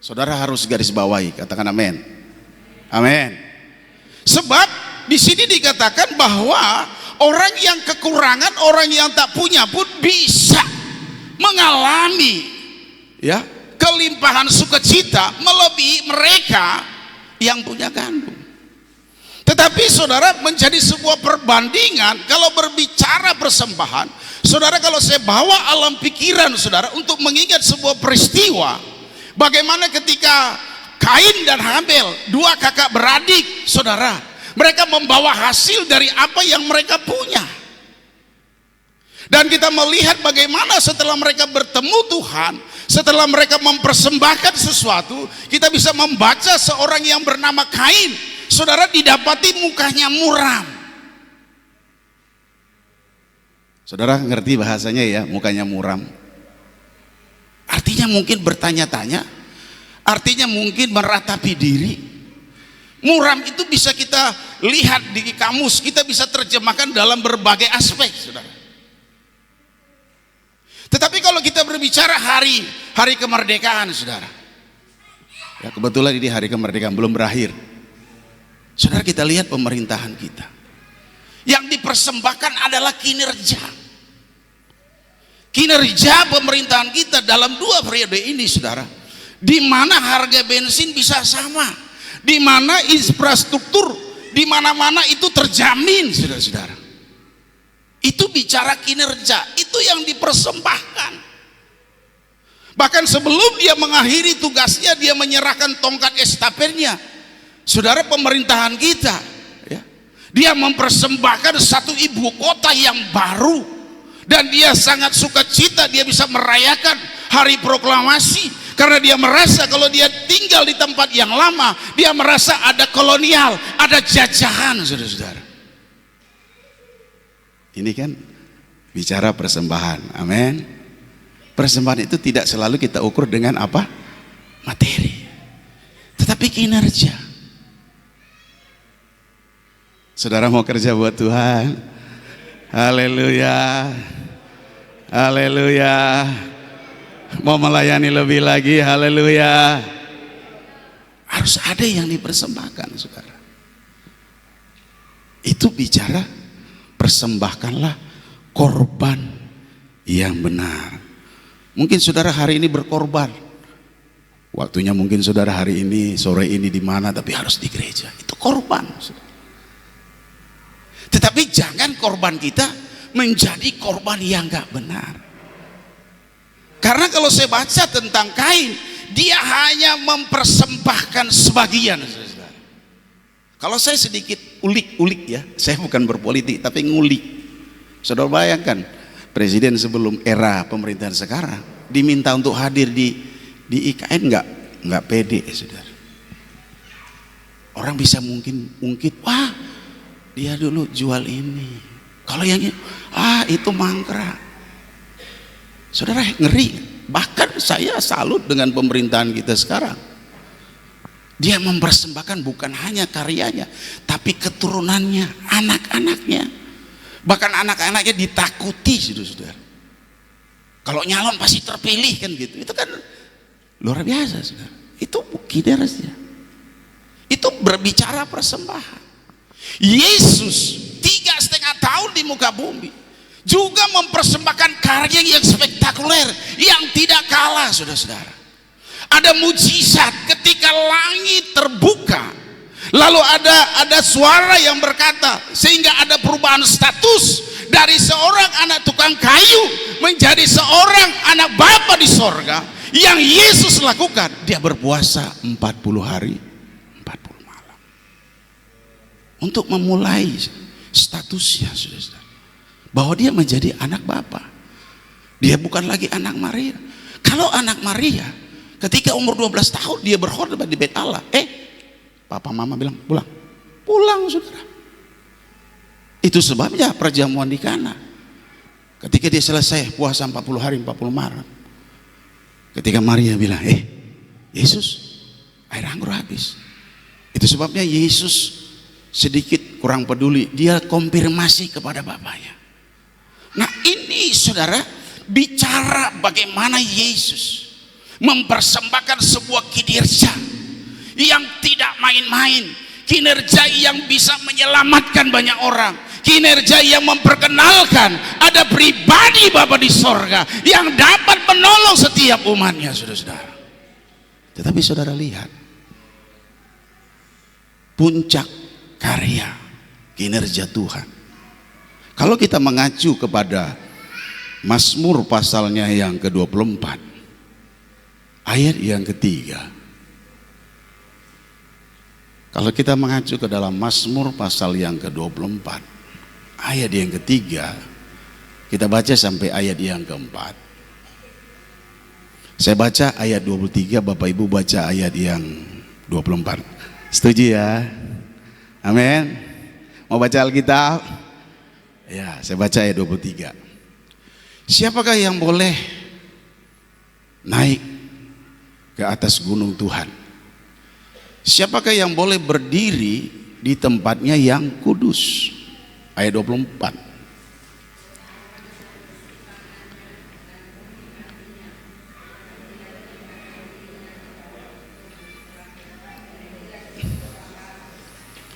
Saudara harus garis bawahi, katakan amin. Amin. Sebab di sini dikatakan bahwa orang yang kekurangan, orang yang tak punya pun bisa mengalami ya kelimpahan sukacita melebihi mereka yang punya gandum. Tetapi Tetapi saudara, menjadi sebuah perbandingan. Kalau berbicara persembahan, saudara, kalau saya bawa alam pikiran saudara untuk mengingat sebuah peristiwa, bagaimana ketika Kain dan Habel, dua kakak beradik saudara, mereka membawa hasil dari apa yang mereka punya. Dan kita melihat bagaimana setelah mereka bertemu Tuhan, setelah mereka mempersembahkan sesuatu, kita bisa membaca seorang yang bernama Kain, saudara, didapati mukanya muram. Saudara ngerti bahasanya ya, mukanya muram. Artinya mungkin bertanya-tanya, artinya mungkin meratapi diri. Muram itu bisa kita lihat di kamus, kita bisa terjemahkan dalam berbagai aspek, saudara. Tetapi kalau kita berbicara hari kemerdekaan, saudara, ya kebetulan ini hari kemerdekaan belum berakhir. Saudara, kita lihat pemerintahan kita, yang dipersembahkan adalah kinerja pemerintahan kita dalam 2 periode ini, saudara, di mana harga bensin bisa sama, di mana infrastruktur di mana-mana itu terjamin, saudara-saudara. Itu bicara kinerja, itu yang dipersembahkan. Bahkan sebelum dia mengakhiri tugasnya, dia menyerahkan tongkat estafetnya. Saudara, pemerintahan kita, ya, dia mempersembahkan satu ibu kota yang baru, dan dia sangat sukacita dia bisa merayakan hari proklamasi, karena dia merasa kalau dia tinggal di tempat yang lama, dia merasa ada kolonial, ada jajahan, saudara-saudara. Ini kan bicara persembahan, amin. Persembahan itu tidak selalu kita ukur dengan apa? Materi, tetapi kinerja. Saudara mau kerja buat Tuhan, haleluya, haleluya. Mau melayani lebih lagi, haleluya. Harus ada yang dipersembahkan, saudara. Itu bicara persembahkanlah korban yang benar. Mungkin saudara hari ini berkorban, waktunya mungkin saudara hari ini, sore ini di mana, tapi harus di gereja. Itu korban, saudara. Tetapi jangan korban kita menjadi korban yang gak benar. Karena kalau saya baca tentang Kain, dia hanya mempersembahkan sebagian, saudara. Kalau saya sedikit ulik-ulik ya, saya bukan berpolitik tapi ngulik. Saudara bayangkan, presiden sebelum era pemerintahan sekarang diminta untuk hadir di IKN, nggak pede, saudara. Orang bisa mungkin wah dia dulu jual ini, kalau yang ini itu mangkrak. Saudara, ngeri. Bahkan saya salut dengan pemerintahan kita sekarang. Dia mempersembahkan bukan hanya karyanya, tapi keturunannya, anak-anaknya. Bahkan anak-anaknya ditakuti, saudara. Kalau nyalon pasti terpilih kan gitu. Itu kan luar biasa, saudara. Itu kinerja. Itu berbicara persembahan. Yesus 3,5 tahun di muka bumi juga mempersembahkan karya yang spektakuler, yang tidak kalah, saudara-saudara. Ada mujizat ketika langit terbuka, lalu ada suara yang berkata, sehingga ada perubahan status dari seorang anak tukang kayu menjadi seorang anak Bapa di sorga. Yang Yesus lakukan, dia berpuasa 40 hari 40 malam untuk memulai statusnya, saudara, bahwa dia menjadi anak Bapa. Dia bukan lagi anak Maria. Kalau anak Maria ketika umur 12 tahun dia berkhotbah di bait Allah, papa mama bilang pulang, saudara. Itu sebabnya perjamuan di Kana, ketika dia selesai puasa 40 hari 40 malam, ketika Maria bilang, Yesus, air anggur habis. Itu sebabnya Yesus sedikit kurang peduli, dia konfirmasi kepada bapaknya. Nah, ini saudara bicara bagaimana Yesus mempersembahkan sebuah kinerja yang tidak main-main, kinerja yang bisa menyelamatkan banyak orang, kinerja yang memperkenalkan ada pribadi Bapa di sorga yang dapat menolong setiap umatnya, saudara-saudara. Tetapi saudara lihat puncak karya kinerja Tuhan. Kalau kita mengacu kepada Mazmur pasalnya yang ke-24 ayat yang ketiga, kalau kita mengacu ke dalam Mazmur pasal yang ke-24 ayat yang ketiga, kita baca sampai ayat yang keempat. Saya baca ayat 23, Bapak Ibu baca ayat yang 24. Setuju ya? Amin. Mau baca Alkitab? Ya, saya baca ayat 23. Siapakah yang boleh naik ke atas gunung Tuhan? Siapakah yang boleh berdiri di tempatnya yang kudus? Ayat 24.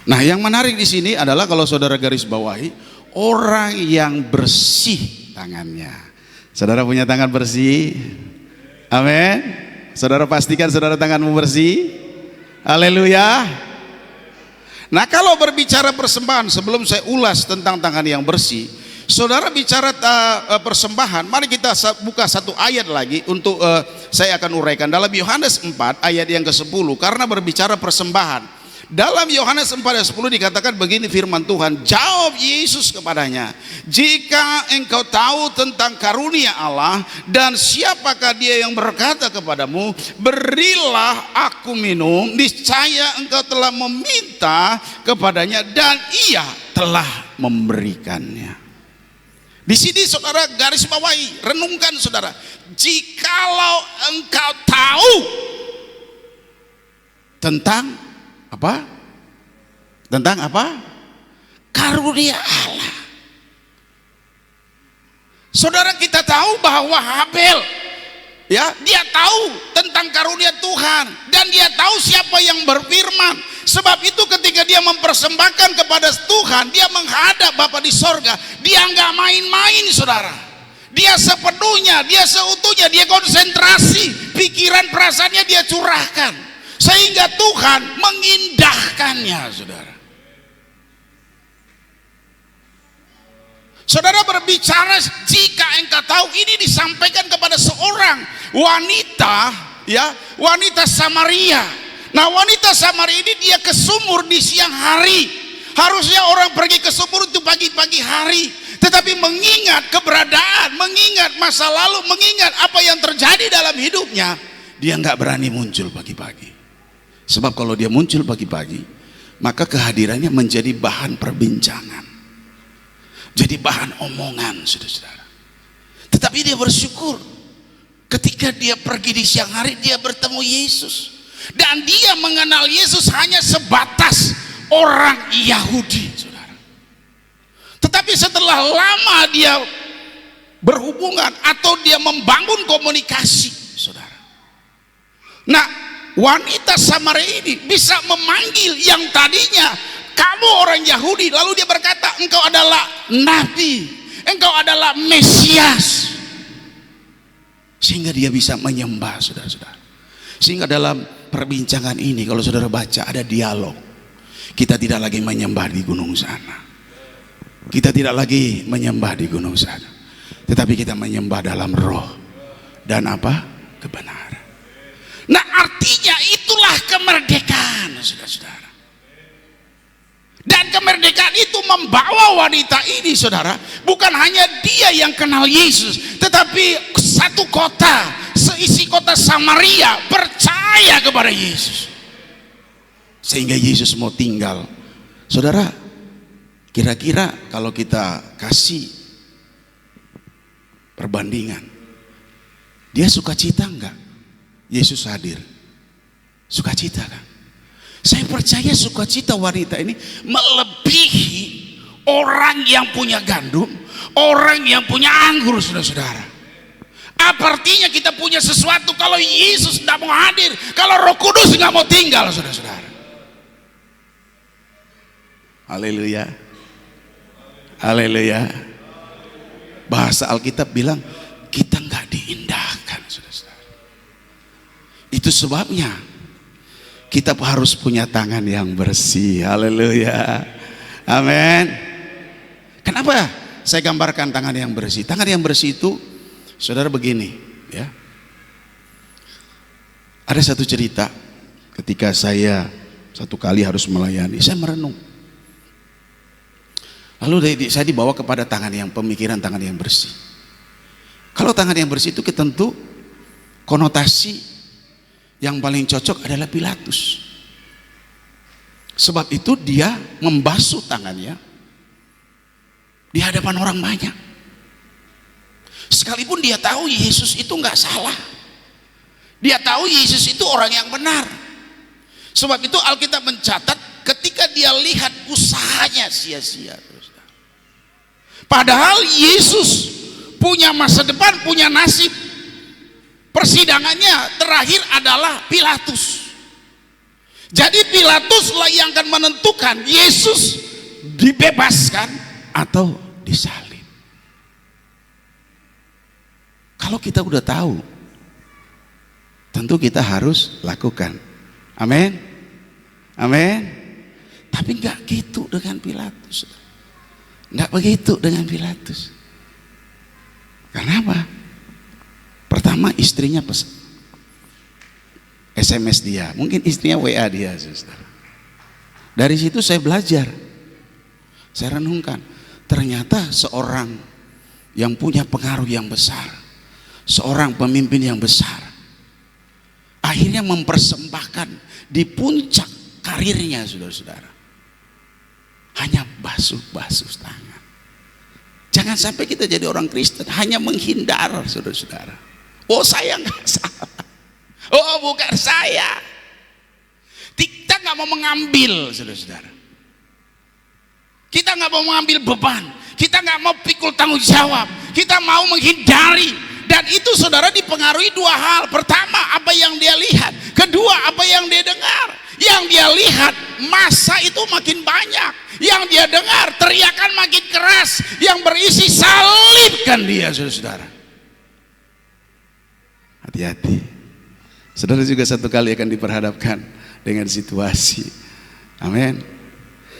Nah, yang menarik di sini adalah kalau saudara garis bawahi, orang yang bersih tangannya. Saudara punya tangan bersih? Amin. Saudara pastikan saudara tanganmu bersih. Haleluya. Nah, kalau berbicara persembahan, sebelum saya ulas tentang tangan yang bersih, saudara bicara persembahan, mari kita buka satu ayat lagi untuk saya akan uraikan dalam Yohanes 4 ayat yang ke-10, karena berbicara persembahan. Dalam Yohanes 4 ayat 10 dikatakan begini firman Tuhan, jawab Yesus kepadanya, jika engkau tahu tentang karunia Allah dan siapakah dia yang berkata kepadamu, berilah aku minum, niscaya engkau telah meminta kepadanya dan ia telah memberikannya. Di sini saudara garis bawahi, renungkan saudara, jikalau engkau tahu tentang apa? Tentang apa? Karunia Allah. Saudara, kita tahu bahwa Habel, ya, dia tahu tentang karunia Tuhan dan dia tahu siapa yang berfirman. Sebab itu ketika dia mempersembahkan kepada Tuhan, dia menghadap Bapa di sorga. Dia nggak main-main, saudara. Dia sepenuhnya, dia seutuhnya, dia konsentrasi, pikiran perasaannya dia curahkan. Sehingga Tuhan mengindahkannya, saudara. Saudara berbicara jika engkau tahu, ini disampaikan kepada seorang wanita, ya, wanita Samaria. Nah, wanita Samaria ini dia ke sumur di siang hari. Harusnya orang pergi ke sumur itu pagi-pagi hari, tetapi mengingat keberadaan, mengingat masa lalu, mengingat apa yang terjadi dalam hidupnya, dia nggak berani muncul pagi-pagi. Sebab kalau dia muncul pagi-pagi, maka kehadirannya menjadi bahan perbincangan, jadi bahan omongan, saudara-saudara. Tetapi dia bersyukur ketika dia pergi di siang hari, dia bertemu Yesus. Dan dia mengenal Yesus hanya sebatas orang Yahudi, saudara. Tetapi setelah lama dia berhubungan atau dia membangun komunikasi, saudara. Nah, wanita Samaria ini bisa memanggil yang tadinya kamu orang Yahudi, lalu dia berkata engkau adalah nabi, engkau adalah Mesias, sehingga dia bisa menyembah, saudara-saudara. Sehingga dalam perbincangan ini kalau saudara baca ada dialog. Kita tidak lagi menyembah di gunung sana, kita tidak lagi menyembah di gunung sana, tetapi kita menyembah dalam roh dan apa? Kebenaran. Nah, artinya itulah kemerdekaan, saudara-saudara. Dan kemerdekaan itu membawa wanita ini, saudara, bukan hanya dia yang kenal Yesus, tetapi satu kota, seisi kota Samaria percaya kepada Yesus. Sehingga Yesus mau tinggal. Saudara, kira-kira kalau kita kasih perbandingan, dia sukacita enggak Yesus hadir? Sukacita kan? Saya percaya sukacita wanita ini melebihi orang yang punya gandum, orang yang punya anggur, saudara-saudara. Apa artinya kita punya sesuatu kalau Yesus tidak mau hadir, kalau Roh Kudus nggak mau tinggal, saudara-saudara? Haleluya, haleluya. Bahasa Alkitab bilang kita nggak diindahkan, saudara-saudara. Itu sebabnya kita harus punya tangan yang bersih. Haleluya, Amin. Kenapa saya gambarkan tangan yang bersih? Tangan yang bersih itu, saudara, begini ya. Ada satu cerita ketika saya satu kali harus melayani, saya merenung. Lalu saya dibawa kepada tangan yang pemikiran tangan yang bersih. Kalau tangan yang bersih itu tentu konotasi yang paling cocok adalah Pilatus. Sebab itu dia membasuh tangannya di hadapan orang banyak. Sekalipun dia tahu Yesus itu nggak salah. Dia tahu Yesus itu orang yang benar. Sebab itu Alkitab mencatat ketika dia lihat usahanya sia-sia. Padahal Yesus punya masa depan, punya nasib. Persidangannya terakhir adalah Pilatus. Jadi Pilatuslah yang akan menentukan Yesus dibebaskan atau disalib. Kalau kita udah tahu, tentu kita harus lakukan. Amin. Amin. Tapi enggak gitu dengan Pilatus. Enggak begitu dengan Pilatus. Kenapa? Pertama, istrinya pesan SMS dia, mungkin istrinya WA dia, saudara. Dari situ saya belajar, saya renungkan, ternyata seorang yang punya pengaruh yang besar, seorang pemimpin yang besar, akhirnya mempersembahkan di puncak karirnya, saudara-saudara, hanya basuh tangan. Jangan sampai kita jadi orang Kristen hanya menghindar, saudara-saudara. Oh, saya nggak salah. Oh, bukan saya. Kita nggak mau mengambil, saudara-saudara. Kita nggak mau mengambil beban. Kita nggak mau pikul tanggung jawab. Kita mau menghindari. Dan itu, saudara, dipengaruhi dua hal. Pertama, apa yang dia lihat. Kedua, apa yang dia dengar. Yang dia lihat, massa itu makin banyak. Yang dia dengar, teriakan makin keras. Yang berisi salibkan dia, saudara-saudara. Hati-hati. Saudara juga satu kali akan diperhadapkan dengan situasi. Amin.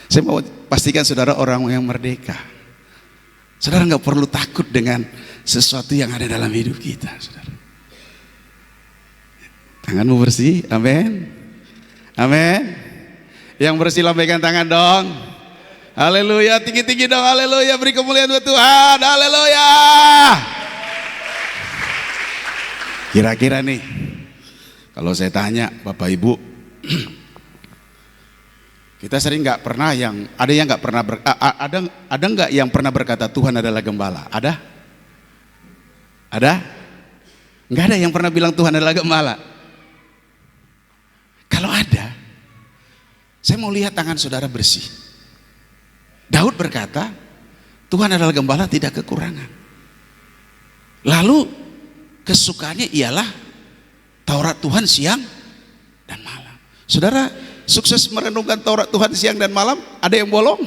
Saya mau pastikan saudara orang yang merdeka. Saudara nggak perlu takut dengan sesuatu yang ada dalam hidup kita, saudara. Tanganmu bersih, amin. Amin. Yang bersih lambaikan tangan dong. Haleluya, tinggi-tinggi dong, haleluya. Beri kemuliaan buat Tuhan, haleluya. Kira-kira nih, kalau saya tanya Bapak Ibu, kita sering nggak pernah ada yang nggak pernah ada nggak yang pernah berkata Tuhan adalah gembala? Ada? Ada? Nggak ada yang pernah bilang Tuhan adalah gembala. Kalau ada, saya mau lihat tangan saudara bersih. Daud berkata, Tuhan adalah gembala, tidak kekurangan. Lalu kesukaannya ialah Taurat Tuhan siang dan malam. Saudara sukses merenungkan Taurat Tuhan siang dan malam, ada yang bolong?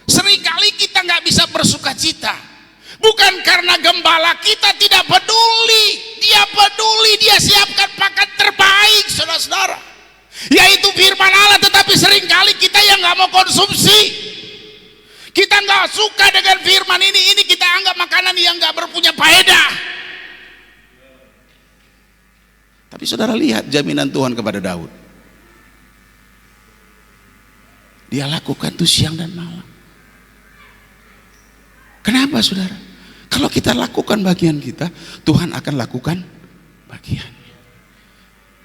Seringkali kita nggak bisa bersuka cita, bukan karena gembala kita tidak peduli. Dia peduli, dia siapkan pakan terbaik, saudara-saudara, yaitu firman Allah. Tetapi seringkali kita yang nggak mau konsumsi. Kita nggak suka dengan firman ini kita anggap makanan yang nggak berpunya faedah. Tapi saudara lihat jaminan Tuhan kepada Daud. Dia lakukan itu siang dan malam. Kenapa, saudara? Kalau kita lakukan bagian kita, Tuhan akan lakukan bagiannya.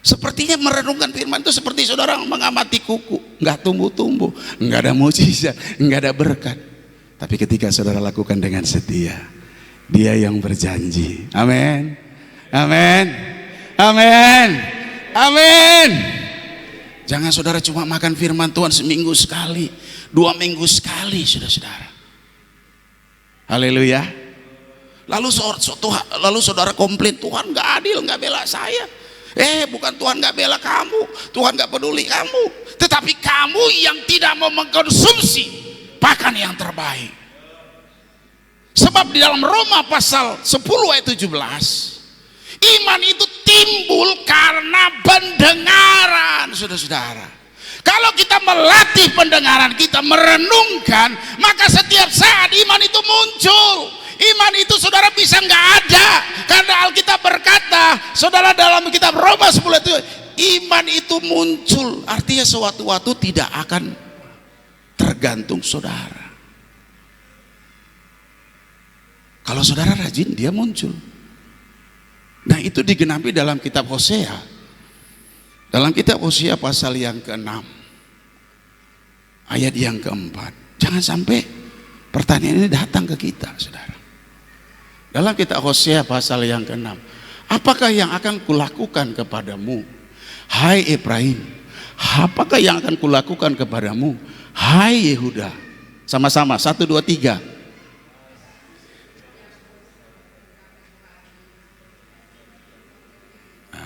Sepertinya merenungkan firman itu seperti saudara mengamati kuku, nggak tumbuh-tumbuh, nggak ada mukjizat, nggak ada berkat. Tapi ketika saudara lakukan dengan setia, Dia yang berjanji. Amin, amin, amin, amin. Jangan saudara cuma makan firman Tuhan seminggu sekali, 2 minggu sekali, saudara-saudara. Haleluya. Lalu saudara komplain, Tuhan nggak adil, nggak bela saya. Bukan Tuhan nggak bela kamu, Tuhan nggak peduli kamu, tetapi kamu yang tidak mau mengkonsumsi pakan yang terbaik. Sebab di dalam Roma pasal 10 ayat 17, iman itu timbul karena pendengaran, saudara-saudara. Kalau kita melatih pendengaran kita, merenungkan, maka setiap saat iman itu muncul. Iman itu saudara bisa nggak ada, karena Alkitab berkata, saudara, dalam kitab Roma 10 itu, iman itu muncul. Artinya sewaktu-waktu tidak akan tergantung saudara. Kalau saudara rajin, dia muncul. Nah, itu digenapi dalam kitab Hosea. Dalam kitab Hosea pasal yang ke-6 ayat yang ke-4. Jangan sampai pertanyaan ini datang ke kita, saudara. Dalam kitab Hosea pasal yang ke-6, apakah yang akan kulakukan kepadamu, hai Efraim? Apakah yang akan kulakukan kepadamu, hai Yehuda? Sama-sama, 1, 2, 3.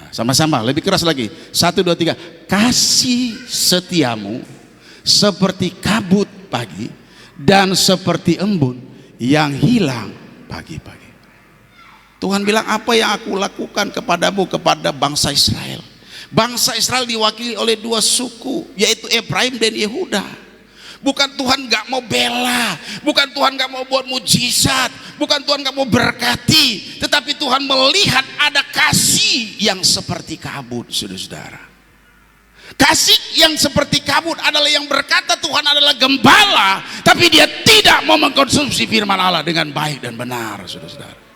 Sama-sama, lebih keras lagi. 1, 2, 3. Kasih setiamu seperti kabut pagi dan seperti embun yang hilang pagi-pagi. Tuhan bilang, apa yang aku lakukan kepadamu, kepada bangsa Israel. Bangsa Israel diwakili oleh 2 suku, yaitu Efraim dan Yehuda. Bukan Tuhan gak mau bela, bukan Tuhan gak mau buat mujizat, bukan Tuhan gak mau berkati, tetapi Tuhan melihat ada kasih yang seperti kabut, saudara-saudara. Kasih yang seperti kabut adalah yang berkata Tuhan adalah gembala, tapi dia tidak mau mengkonsumsi firman Allah dengan baik dan benar, saudara-saudara.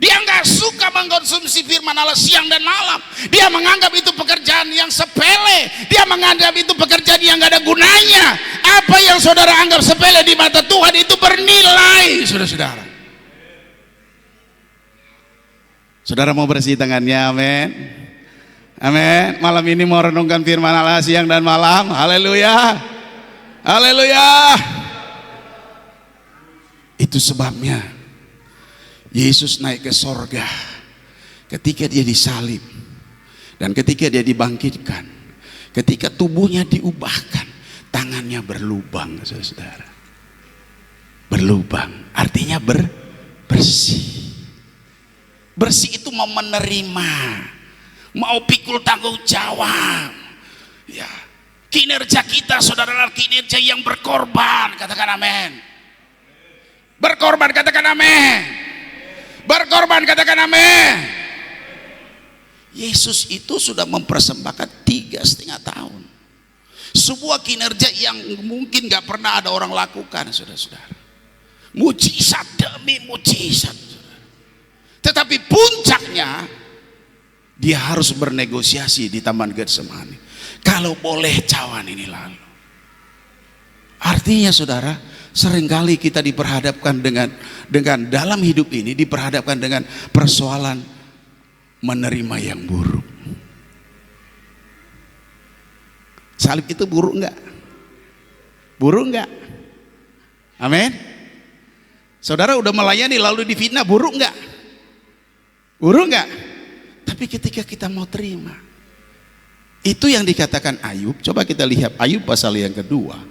Dia nggak suka mengkonsumsi firman Allah siang dan malam. Dia menganggap itu pekerjaan yang sepele. Dia menganggap itu pekerjaan yang nggak ada gunanya. Apa yang saudara anggap sepele di mata Tuhan itu bernilai, saudara-saudara. Saudara mau bersih tangannya, amin. Amin. Malam ini mau renungkan firman Allah siang dan malam. Haleluya. Haleluya. Itu sebabnya Yesus naik ke sorga ketika dia disalib dan ketika dia dibangkitkan, ketika tubuhnya diubahkan, tangannya berlubang, saudara. Berlubang artinya bersih. Bersih itu mau menerima, mau pikul tanggung jawab. Ya, kinerja kita, saudara, kinerja yang berkorban. Katakan amin. Berkorban, katakan amin. Berkorban, katakan amin. Yesus itu sudah mempersembahkan 3,5 tahun, sebuah kinerja yang mungkin gak pernah ada orang lakukan, saudara-saudara. Mujizat demi mujizat, saudara. Tetapi puncaknya dia harus bernegosiasi di Taman Getsemani. Kalau boleh cawan ini lalu. Artinya, saudara, seringkali kita diperhadapkan dengan dalam hidup ini diperhadapkan dengan persoalan menerima yang buruk. Salib itu buruk enggak? Buruk enggak? Amin. Saudara udah melayani lalu difitnah, buruk enggak? Buruk enggak? Tapi ketika kita mau terima, itu yang dikatakan Ayub. Coba kita lihat Ayub pasal yang kedua.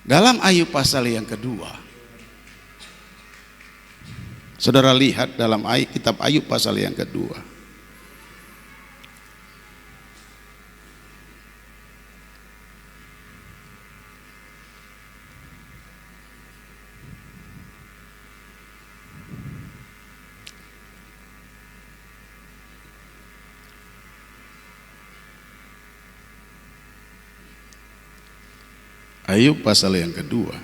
Dalam Ayub pasal yang kedua, saudara lihat dalam kitab Ayub pasal yang kedua. Ayub pasal yang kedua.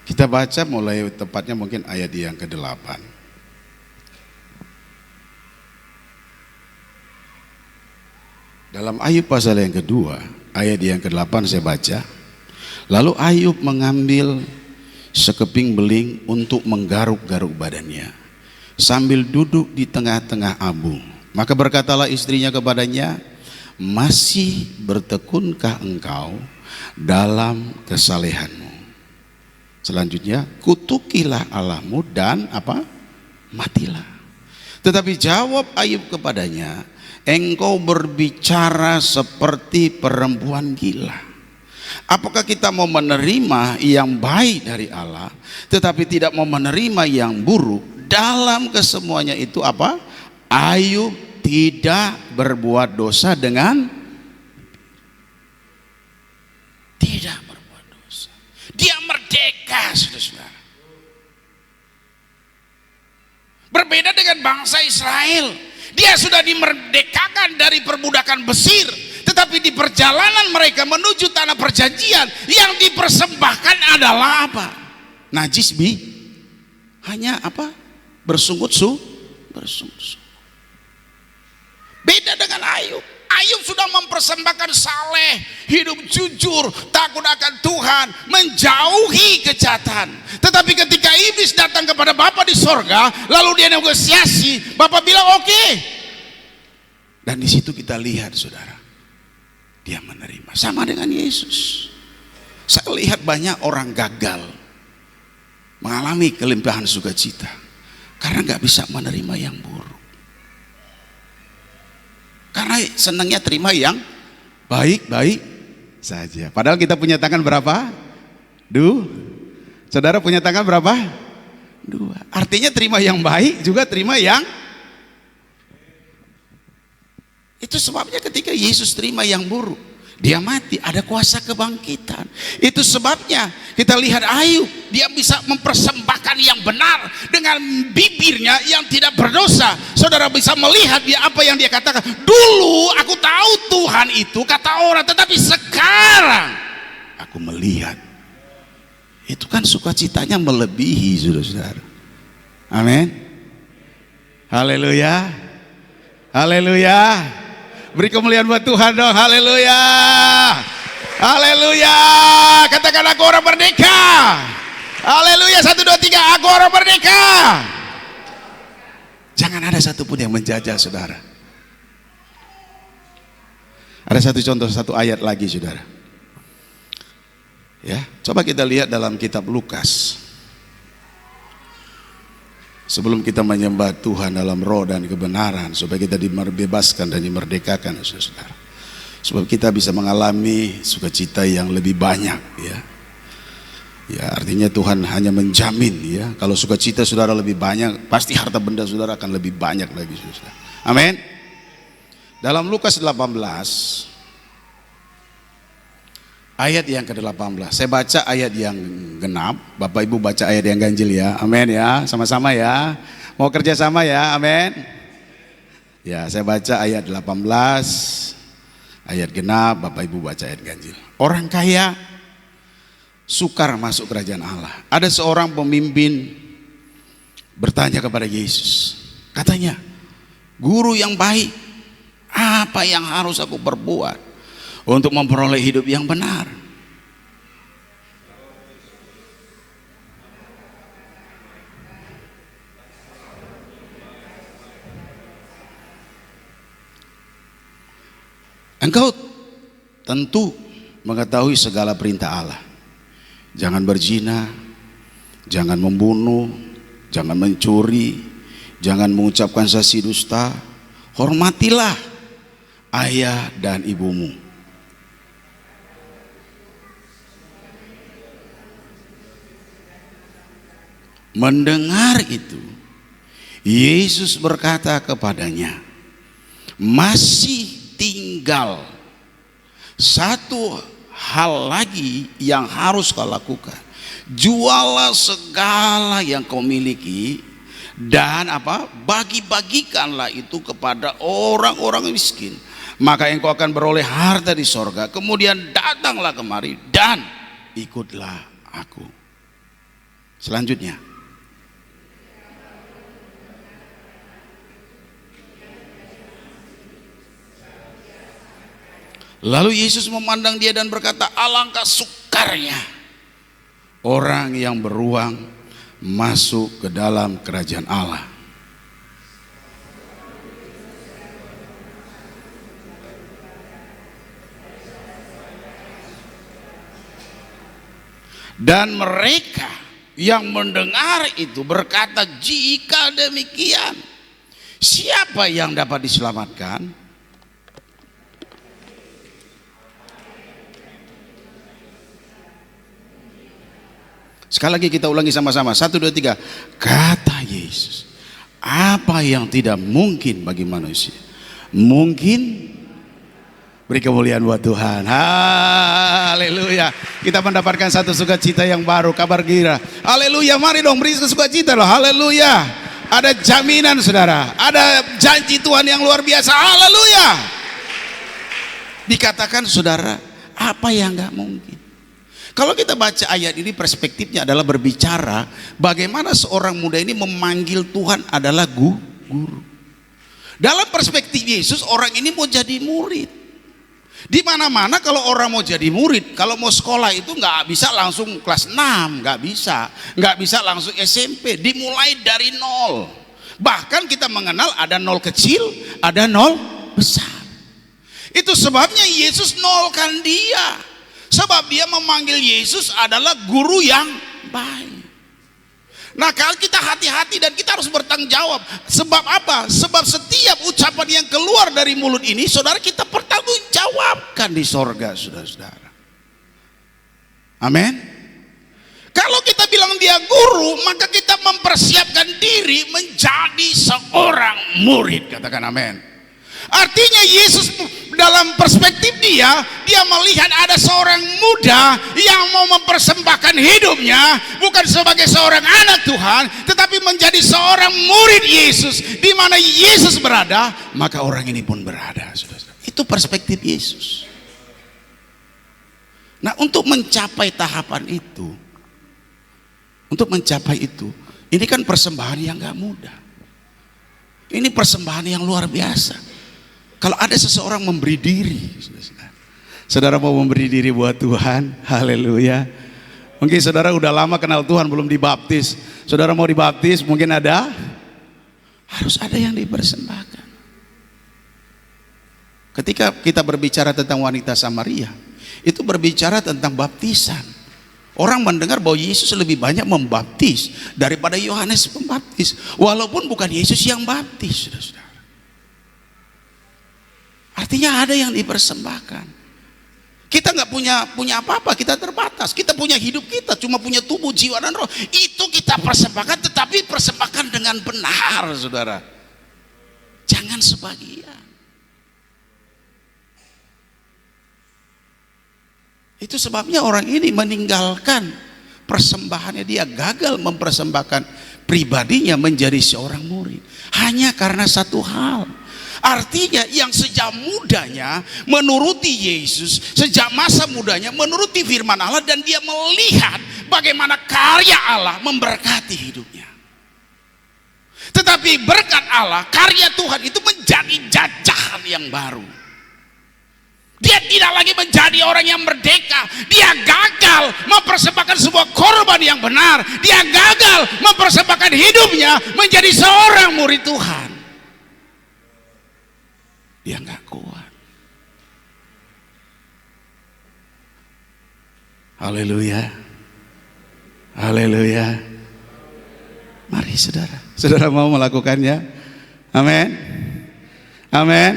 Kita baca mulai tepatnya mungkin ayat yang ke-8. Dalam Ayub pasal yang kedua, ayat yang ke-8 saya baca. Lalu Ayub mengambil sekeping beling untuk menggaruk-garuk badannya sambil duduk di tengah-tengah abu. Maka berkatalah istrinya kepadanya, masih bertekunkah engkau dalam kesalehanmu? Selanjutnya, kutukilah Allahmu dan apa? Matilah. Tetapi jawab Ayub kepadanya, engkau berbicara seperti perempuan gila. Apakah kita mau menerima yang baik dari Allah, tetapi tidak mau menerima yang buruk dalam kesemuanya itu apa? Ayub tidak berbuat dosa dengan tidak berbuat dosa. Dia merdeka, saudara-saudara. Berbeda dengan bangsa Israel. Dia sudah dimerdekakan dari perbudakan Mesir, tetapi di perjalanan mereka menuju tanah perjanjian yang dipersembahkan adalah apa? Najis hanya apa? Bersungut-sungut. Beda dengan Ayub. Ayub sudah mempersembahkan saleh, hidup jujur, takut akan Tuhan, menjauhi kejahatan. Tetapi ketika iblis datang kepada Bapa di sorga, lalu dia negosiasi, Bapa bilang oke. Dan di situ kita lihat, saudara, dia menerima. Sama dengan Yesus. Saya lihat banyak orang gagal mengalami kelimpahan sukacita karena nggak bisa menerima yang buruk. Karena senangnya terima yang baik-baik saja. Padahal kita punya tangan berapa? Saudara punya tangan berapa? 2. Artinya terima yang baik juga terima yang. Itu sebabnya ketika Yesus terima yang buruk, dia mati, ada kuasa kebangkitan. Itu sebabnya kita lihat Ayub, dia bisa mempersembahkan yang benar dengan bibirnya yang tidak berdosa. Saudara bisa melihat dia apa yang dia katakan. Dulu aku tahu Tuhan itu, kata orang, tetapi sekarang aku melihat. Itu kan sukacitanya melebihi, saudara-saudara. Amin. Haleluya. Haleluya. Beri kemuliaan buat Tuhan dong. Haleluya. Haleluya. Katakan aku orang merdeka. Haleluya. 1, 2, 3. Aku orang merdeka. Jangan ada satupun yang menjajah, saudara. Ada satu contoh, satu ayat lagi, saudara. Ya, coba kita lihat dalam kitab Lukas. Sebelum kita menyembah Tuhan dalam roh dan kebenaran, supaya kita dibebaskan dan dimerdekakan, saudara. Sebab kita bisa mengalami sukacita yang lebih banyak, ya. Ya, artinya Tuhan hanya menjamin, ya. Kalau sukacita saudara lebih banyak, pasti harta benda saudara akan lebih banyak lagi, saudara. Amin. Dalam Lukas 18 ayat yang ke-18, saya baca ayat yang genap, Bapak Ibu baca ayat yang ganjil ya. Amin ya, sama-sama ya. Mau kerja sama ya, amin. Ya, saya baca ayat 18, ayat genap, Bapak Ibu baca ayat ganjil. Orang kaya sukar masuk kerajaan Allah. Ada seorang pemimpin bertanya kepada Yesus. Katanya, guru yang baik, apa yang harus aku perbuat untuk memperoleh hidup yang benar? Engkau tentu mengetahui segala perintah Allah. Jangan berzina, jangan membunuh, jangan mencuri, jangan mengucapkan saksi dusta, hormatilah ayah dan ibumu. Mendengar itu, Yesus berkata kepadanya, masih tinggal satu hal lagi yang harus kau lakukan. Jualah segala yang kau miliki dan bagi-bagikanlah itu kepada orang-orang miskin, maka engkau akan beroleh harta di sorga. Kemudian datanglah kemari dan ikutlah aku. Selanjutnya, lalu Yesus memandang dia dan berkata, alangkah sukarnya orang yang beruang masuk ke dalam kerajaan Allah. Dan mereka yang mendengar itu berkata, jika demikian, siapa yang dapat diselamatkan? Sekali lagi kita ulangi sama-sama. 1, 2, 3. Kata Yesus, apa yang tidak mungkin bagi manusia mungkin. Beri kemuliaan buat Tuhan. Haleluya. Kita mendapatkan satu sukacita yang baru, kabar gembira. Haleluya. Mari dong beri sukacita loh. Haleluya. Ada jaminan saudara, ada janji Tuhan yang luar biasa. Haleluya. Dikatakan saudara, apa yang gak mungkin. Kalau kita baca ayat ini, perspektifnya adalah berbicara bagaimana seorang muda ini memanggil Tuhan adalah guru. Dalam perspektif Yesus, orang ini mau jadi murid. Di mana-mana kalau orang mau jadi murid, kalau mau sekolah itu nggak bisa langsung kelas 6, nggak bisa langsung SMP, dimulai dari nol. Bahkan kita mengenal ada nol kecil, ada nol besar. Itu sebabnya Yesus nolkan dia. Sebab dia memanggil Yesus adalah guru yang baik. Nah, kalau kita hati-hati dan kita harus bertanggung jawab. Sebab apa? Sebab setiap ucapan yang keluar dari mulut ini, saudara, kita pertanggungjawabkan di sorga, saudara-saudara. Amin. Kalau kita bilang dia guru, maka kita mempersiapkan diri menjadi seorang murid. Katakan amin. Artinya Yesus dalam perspektif dia melihat ada seorang muda yang mau mempersembahkan hidupnya bukan sebagai seorang anak Tuhan, tetapi menjadi seorang murid Yesus. Di mana Yesus berada, maka orang ini pun berada. Itu perspektif Yesus. Nah, untuk mencapai tahapan itu, ini kan persembahan yang gak mudah. Ini persembahan yang luar biasa. Kalau ada seseorang memberi diri, saudara mau memberi diri buat Tuhan, haleluya. Mungkin saudara udah lama kenal Tuhan belum dibaptis, saudara mau dibaptis, mungkin harus ada yang dipersembahkan. Ketika kita berbicara tentang wanita Samaria, itu berbicara tentang baptisan. Orang mendengar bahwa Yesus lebih banyak membaptis daripada Yohanes Pembaptis, walaupun bukan Yesus yang baptis, saudara. Artinya ada yang dipersembahkan. Kita nggak punya apa-apa, kita terbatas. Kita punya hidup, kita cuma punya tubuh, jiwa dan roh. Itu kita persembahkan, tetapi persembahkan dengan benar, saudara. Jangan sebagian. Itu sebabnya orang ini meninggalkan persembahannya, dia gagal mempersembahkan pribadinya menjadi seorang murid. Hanya karena satu hal. Artinya yang sejak mudanya menuruti Yesus, sejak masa mudanya menuruti firman Allah, dan dia melihat bagaimana karya Allah memberkati hidupnya. Tetapi berkat Allah, karya Tuhan itu menjadi jajahan yang baru. Dia tidak lagi menjadi orang yang merdeka. Dia gagal mempersembahkan sebuah korban yang benar. Dia gagal mempersembahkan hidupnya menjadi seorang murid Tuhan. Dia nggak kuat. Haleluya. Haleluya. Mari saudara. Saudara mau melakukannya? Amin. Amin.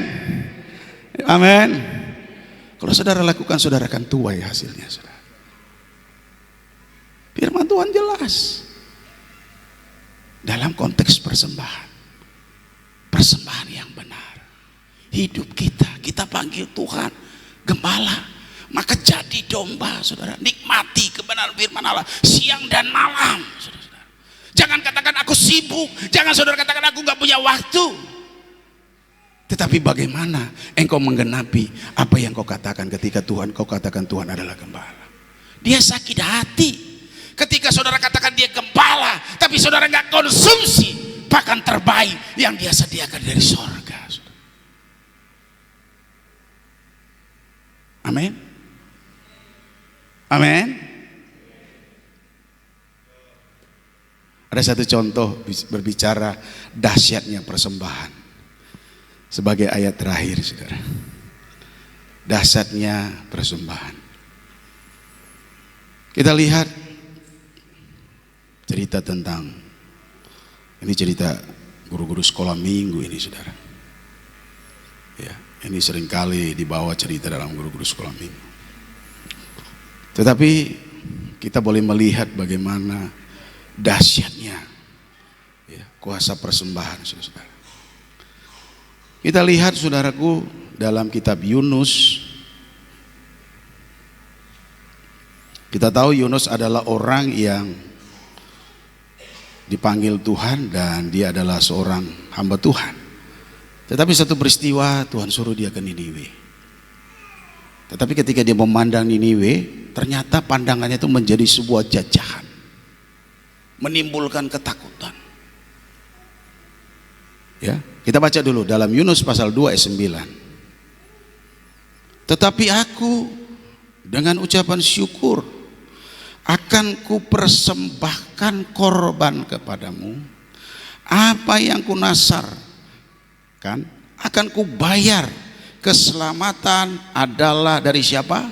Amin. Kalau saudara lakukan, saudara akan tuai hasilnya, saudara. Firman Tuhan jelas. Dalam konteks persembahan. Persembahan yang benar. Hidup kita panggil Tuhan gembala, maka jadi domba, saudara. Nikmati kebenaran firman Allah siang dan malam, saudara. Jangan katakan aku sibuk, jangan saudara katakan aku gak punya waktu. Tetapi bagaimana engkau menggenapi apa yang kau katakan ketika kau katakan Tuhan adalah gembala. Dia sakit hati ketika saudara katakan dia gembala, tapi saudara gak konsumsi pakan terbaik yang dia sediakan dari sorga. Amin. Amin. Ada satu contoh berbicara dahsyatnya persembahan sebagai ayat terakhir, saudara. Dahsyatnya persembahan. Kita lihat cerita tentang, ini cerita guru-guru sekolah minggu ini, saudara. Ya. Ini seringkali dibawa cerita dalam guru-guru sekolah minggu. Tetapi kita boleh melihat bagaimana dahsyatnya ya, kuasa persembahan, saudara. Kita lihat, saudaraku, dalam kitab Yunus. Kita tahu Yunus adalah orang yang dipanggil Tuhan dan dia adalah seorang hamba Tuhan. Tetapi satu peristiwa Tuhan suruh dia ke Niniwe. Tetapi ketika dia memandang Niniwe, ternyata pandangannya itu menjadi sebuah jajahan, menimbulkan ketakutan. Ya, kita baca dulu dalam Yunus pasal 2 ayat 9. Tetapi aku dengan ucapan syukur akan kupersembahkan korban kepadamu, apa yang kunasarkan akan kubayar. Keselamatan adalah dari siapa?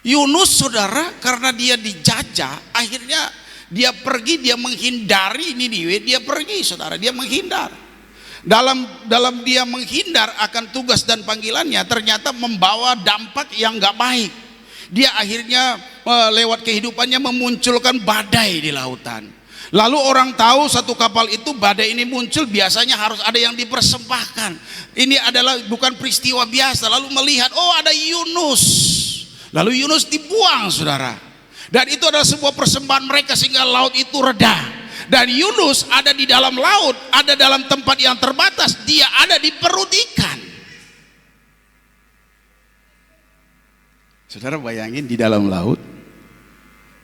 Yunus, saudara, karena dia dijajah, akhirnya dia pergi, dia menghindari Niniwe, dia pergi, saudara, dia menghindar. Dalam dia menghindar akan tugas dan panggilannya, ternyata membawa dampak yang gak baik. Dia akhirnya lewat kehidupannya memunculkan badai di lautan. Lalu orang tahu satu kapal itu badai ini muncul, biasanya harus ada yang dipersembahkan. Ini adalah bukan peristiwa biasa. Lalu melihat, oh ada Yunus. Lalu Yunus dibuang, saudara. Dan itu adalah sebuah persembahan mereka sehingga laut itu reda. Dan Yunus ada di dalam laut, ada dalam tempat yang terbatas. Dia ada di perut ikan. Saudara bayangin, di dalam laut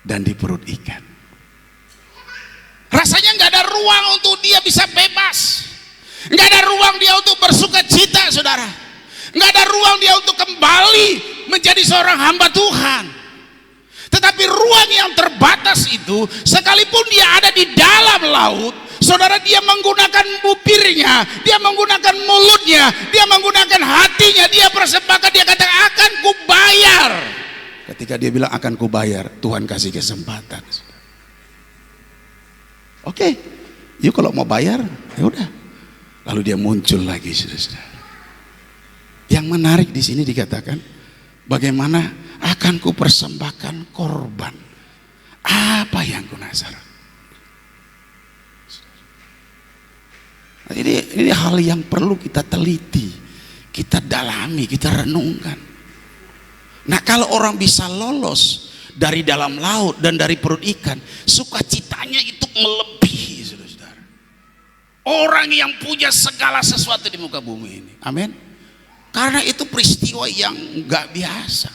dan di perut ikan. Rasanya nggak ada ruang untuk dia bisa bebas, nggak ada ruang dia untuk bersuka cita, saudara, nggak ada ruang dia untuk kembali menjadi seorang hamba Tuhan. Tetapi ruang yang terbatas itu, sekalipun dia ada di dalam laut, saudara, dia menggunakan bibirnya, dia menggunakan mulutnya, dia menggunakan hatinya, dia persembahkan, dia katakan akan kubayar. Ketika dia bilang akan kubayar, Tuhan kasih kesempatan. Oke, yuk kalau mau bayar, ya udah. Lalu dia muncul lagi, saudara. Yang menarik di sini dikatakan, bagaimana akan kupersembahkan korban, apa yang kunasar. Ini hal yang perlu kita teliti, kita dalami, kita renungkan. Nah, kalau orang bisa lolos dari dalam laut dan dari perut ikan, sukacitanya itu melebihi, saudara. Orang yang punya segala sesuatu di muka bumi ini, amin. Karena itu peristiwa yang gak biasa,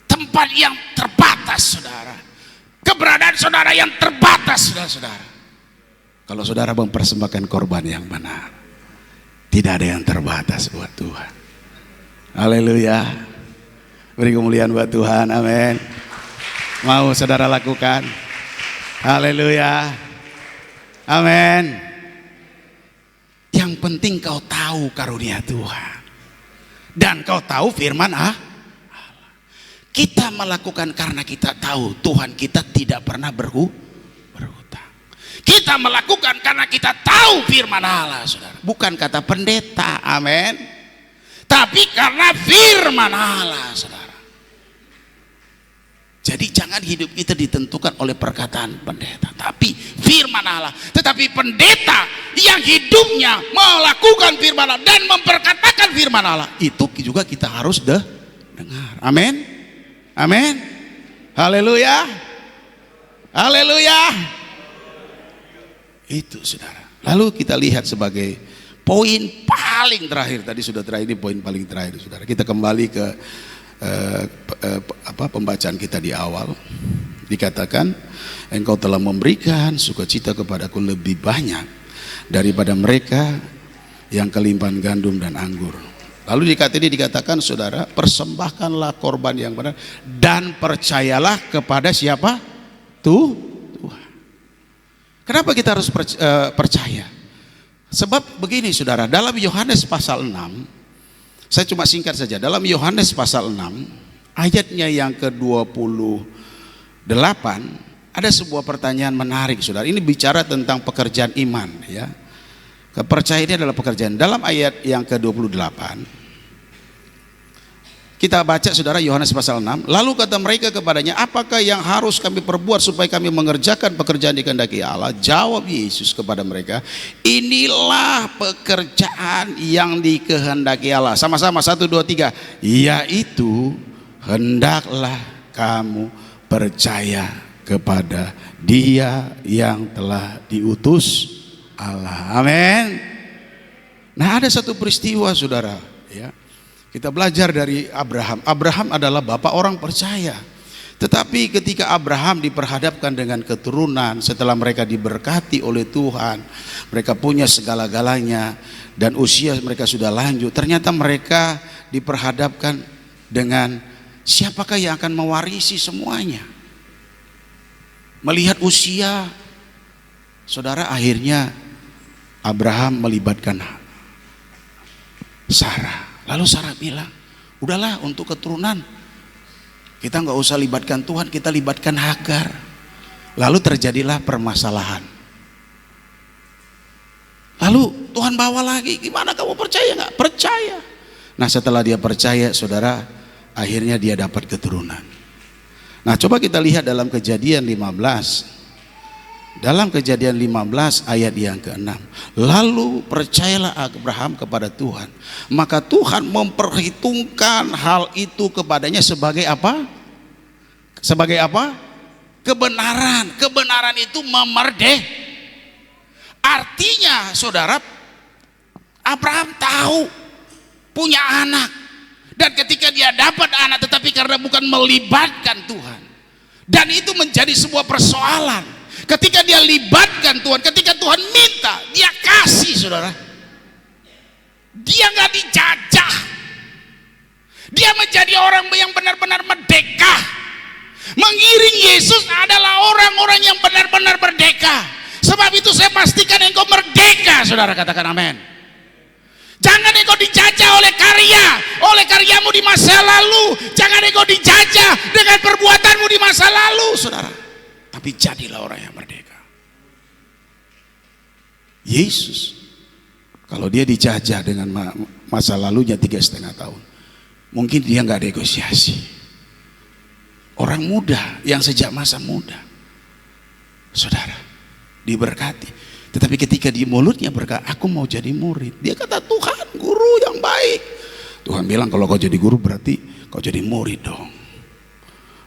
tempat yang terbatas, saudara, keberadaan saudara yang terbatas, saudara. Kalau saudara mempersembahkan korban yang benar, tidak ada yang terbatas buat Tuhan. Haleluya. Beri kemuliaan buat Tuhan, amin. Mau saudara lakukan? Haleluya, amin. Yang penting kau tahu karunia Tuhan dan kau tahu firman Allah. Kita melakukan karena kita tahu Tuhan kita tidak pernah berhutang. Kita melakukan karena kita tahu firman Allah, saudara. Bukan kata pendeta, amin, tapi karena firman Allah, saudara. Jadi jangan hidup kita ditentukan oleh perkataan pendeta, tapi firman Allah. Tetapi pendeta yang hidupnya melakukan firman Allah dan memperkatakan firman Allah, itu juga kita harus dengar. Amin, amin, haleluya, haleluya. Itu, saudara. Lalu kita lihat sebagai poin paling terakhir, tadi sudah terakhir, ini poin paling terakhir, saudara. Kita kembali ke pembacaan kita di awal. Dikatakan, engkau telah memberikan sukacita kepadaku lebih banyak daripada mereka yang kelimpahan gandum dan anggur. Lalu dikatakan, saudara, persembahkanlah korban yang benar dan percayalah kepada siapa? Tuhan. Kenapa kita harus percaya? Sebab begini, saudara, dalam Yohanes pasal 6, saya cuma singkat saja. Dalam Yohanes pasal 6 ayatnya yang ke-28 ada sebuah pertanyaan menarik, saudara. Ini bicara tentang pekerjaan iman, ya. Kepercayaan ini adalah pekerjaan. Dalam ayat yang ke-28 Kita baca saudara Yohanes pasal 6. Lalu kata mereka kepadanya, apakah yang harus kami perbuat supaya kami mengerjakan pekerjaan dikehendaki Allah? Jawab Yesus kepada mereka, inilah pekerjaan yang dikehendaki Allah. Sama-sama 1, 2, 3. Yaitu hendaklah kamu percaya kepada Dia yang telah diutus Allah. Amin. Nah, ada satu peristiwa saudara, ya. Kita belajar dari Abraham. Abraham adalah bapak orang percaya. Tetapi ketika Abraham diperhadapkan dengan keturunan, setelah mereka diberkati oleh Tuhan, mereka punya segala-galanya, dan usia mereka sudah lanjut, ternyata mereka diperhadapkan dengan siapakah yang akan mewarisi semuanya. Melihat usia, saudara, akhirnya Abraham melibatkan Sarah. Lalu Sarah bilang, udahlah untuk keturunan kita nggak usah libatkan Tuhan, kita libatkan Hagar. Lalu terjadilah permasalahan. Lalu Tuhan bawa lagi, gimana kamu percaya nggak? Percaya. Nah, setelah dia percaya saudara, akhirnya dia dapat keturunan. Nah, coba kita lihat dalam Kejadian 15. Dalam Kejadian 15 ayat yang ke-6. Lalu percayalah Abraham kepada Tuhan, maka Tuhan memperhitungkan hal itu kepadanya sebagai apa? Sebagai apa? Kebenaran. Kebenaran itu artinya saudara, Abraham tahu punya anak, dan ketika dia dapat anak tetapi karena bukan melibatkan Tuhan, dan itu menjadi sebuah persoalan. Ketika dia libatkan Tuhan, ketika Tuhan minta, dia kasih saudara. Dia nggak dijajah. Dia menjadi orang yang benar-benar merdeka. Mengiring Yesus adalah orang-orang yang benar-benar merdeka. Sebab itu saya pastikan engkau merdeka, saudara, katakan amin. Jangan engkau dijajah oleh karyamu di masa lalu. Jangan engkau dijajah dengan perbuatanmu di masa lalu, saudara. Tapi jadilah orang yang merdeka. Yesus, kalau dia dijajah dengan masa lalunya 3,5 tahun, mungkin dia nggak negosiasi. Orang muda yang sejak masa muda, saudara, diberkati. Tetapi ketika di mulutnya berkata, aku mau jadi murid, dia kata, Tuhan, guru yang baik. Tuhan bilang, kalau kau jadi guru berarti kau jadi murid dong.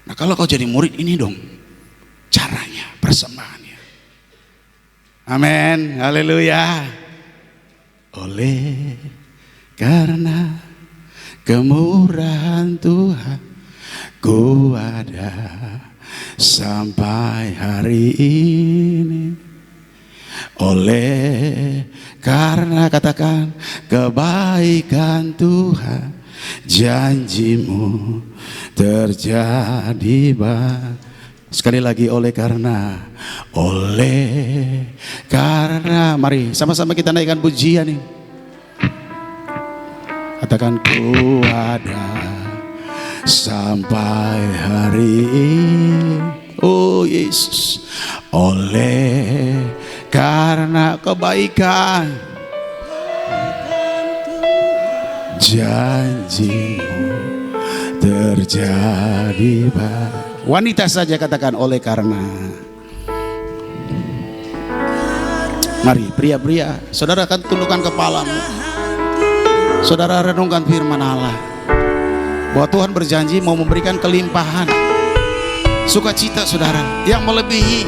Nah, kalau kau jadi murid, ini dong caranya, persembahannya. Amin, haleluya. Oleh karena kemurahan Tuhan, ku ada sampai hari ini. Oleh karena, katakan, kebaikan Tuhan, janjimu terjadi. Sekali lagi, oleh karena, mari sama-sama kita naikkan pujian nih. Katakan, ku ada sampai hari ini. Oh Yesus, oleh karena kebaikan, janjimu terjadi. Wanita saja katakan, oleh karena. Mari pria-pria, saudara akan tundukkan kepalamu. Saudara renungkan firman Allah, bahwa Tuhan berjanji mau memberikan kelimpahan sukacita saudara yang melebihi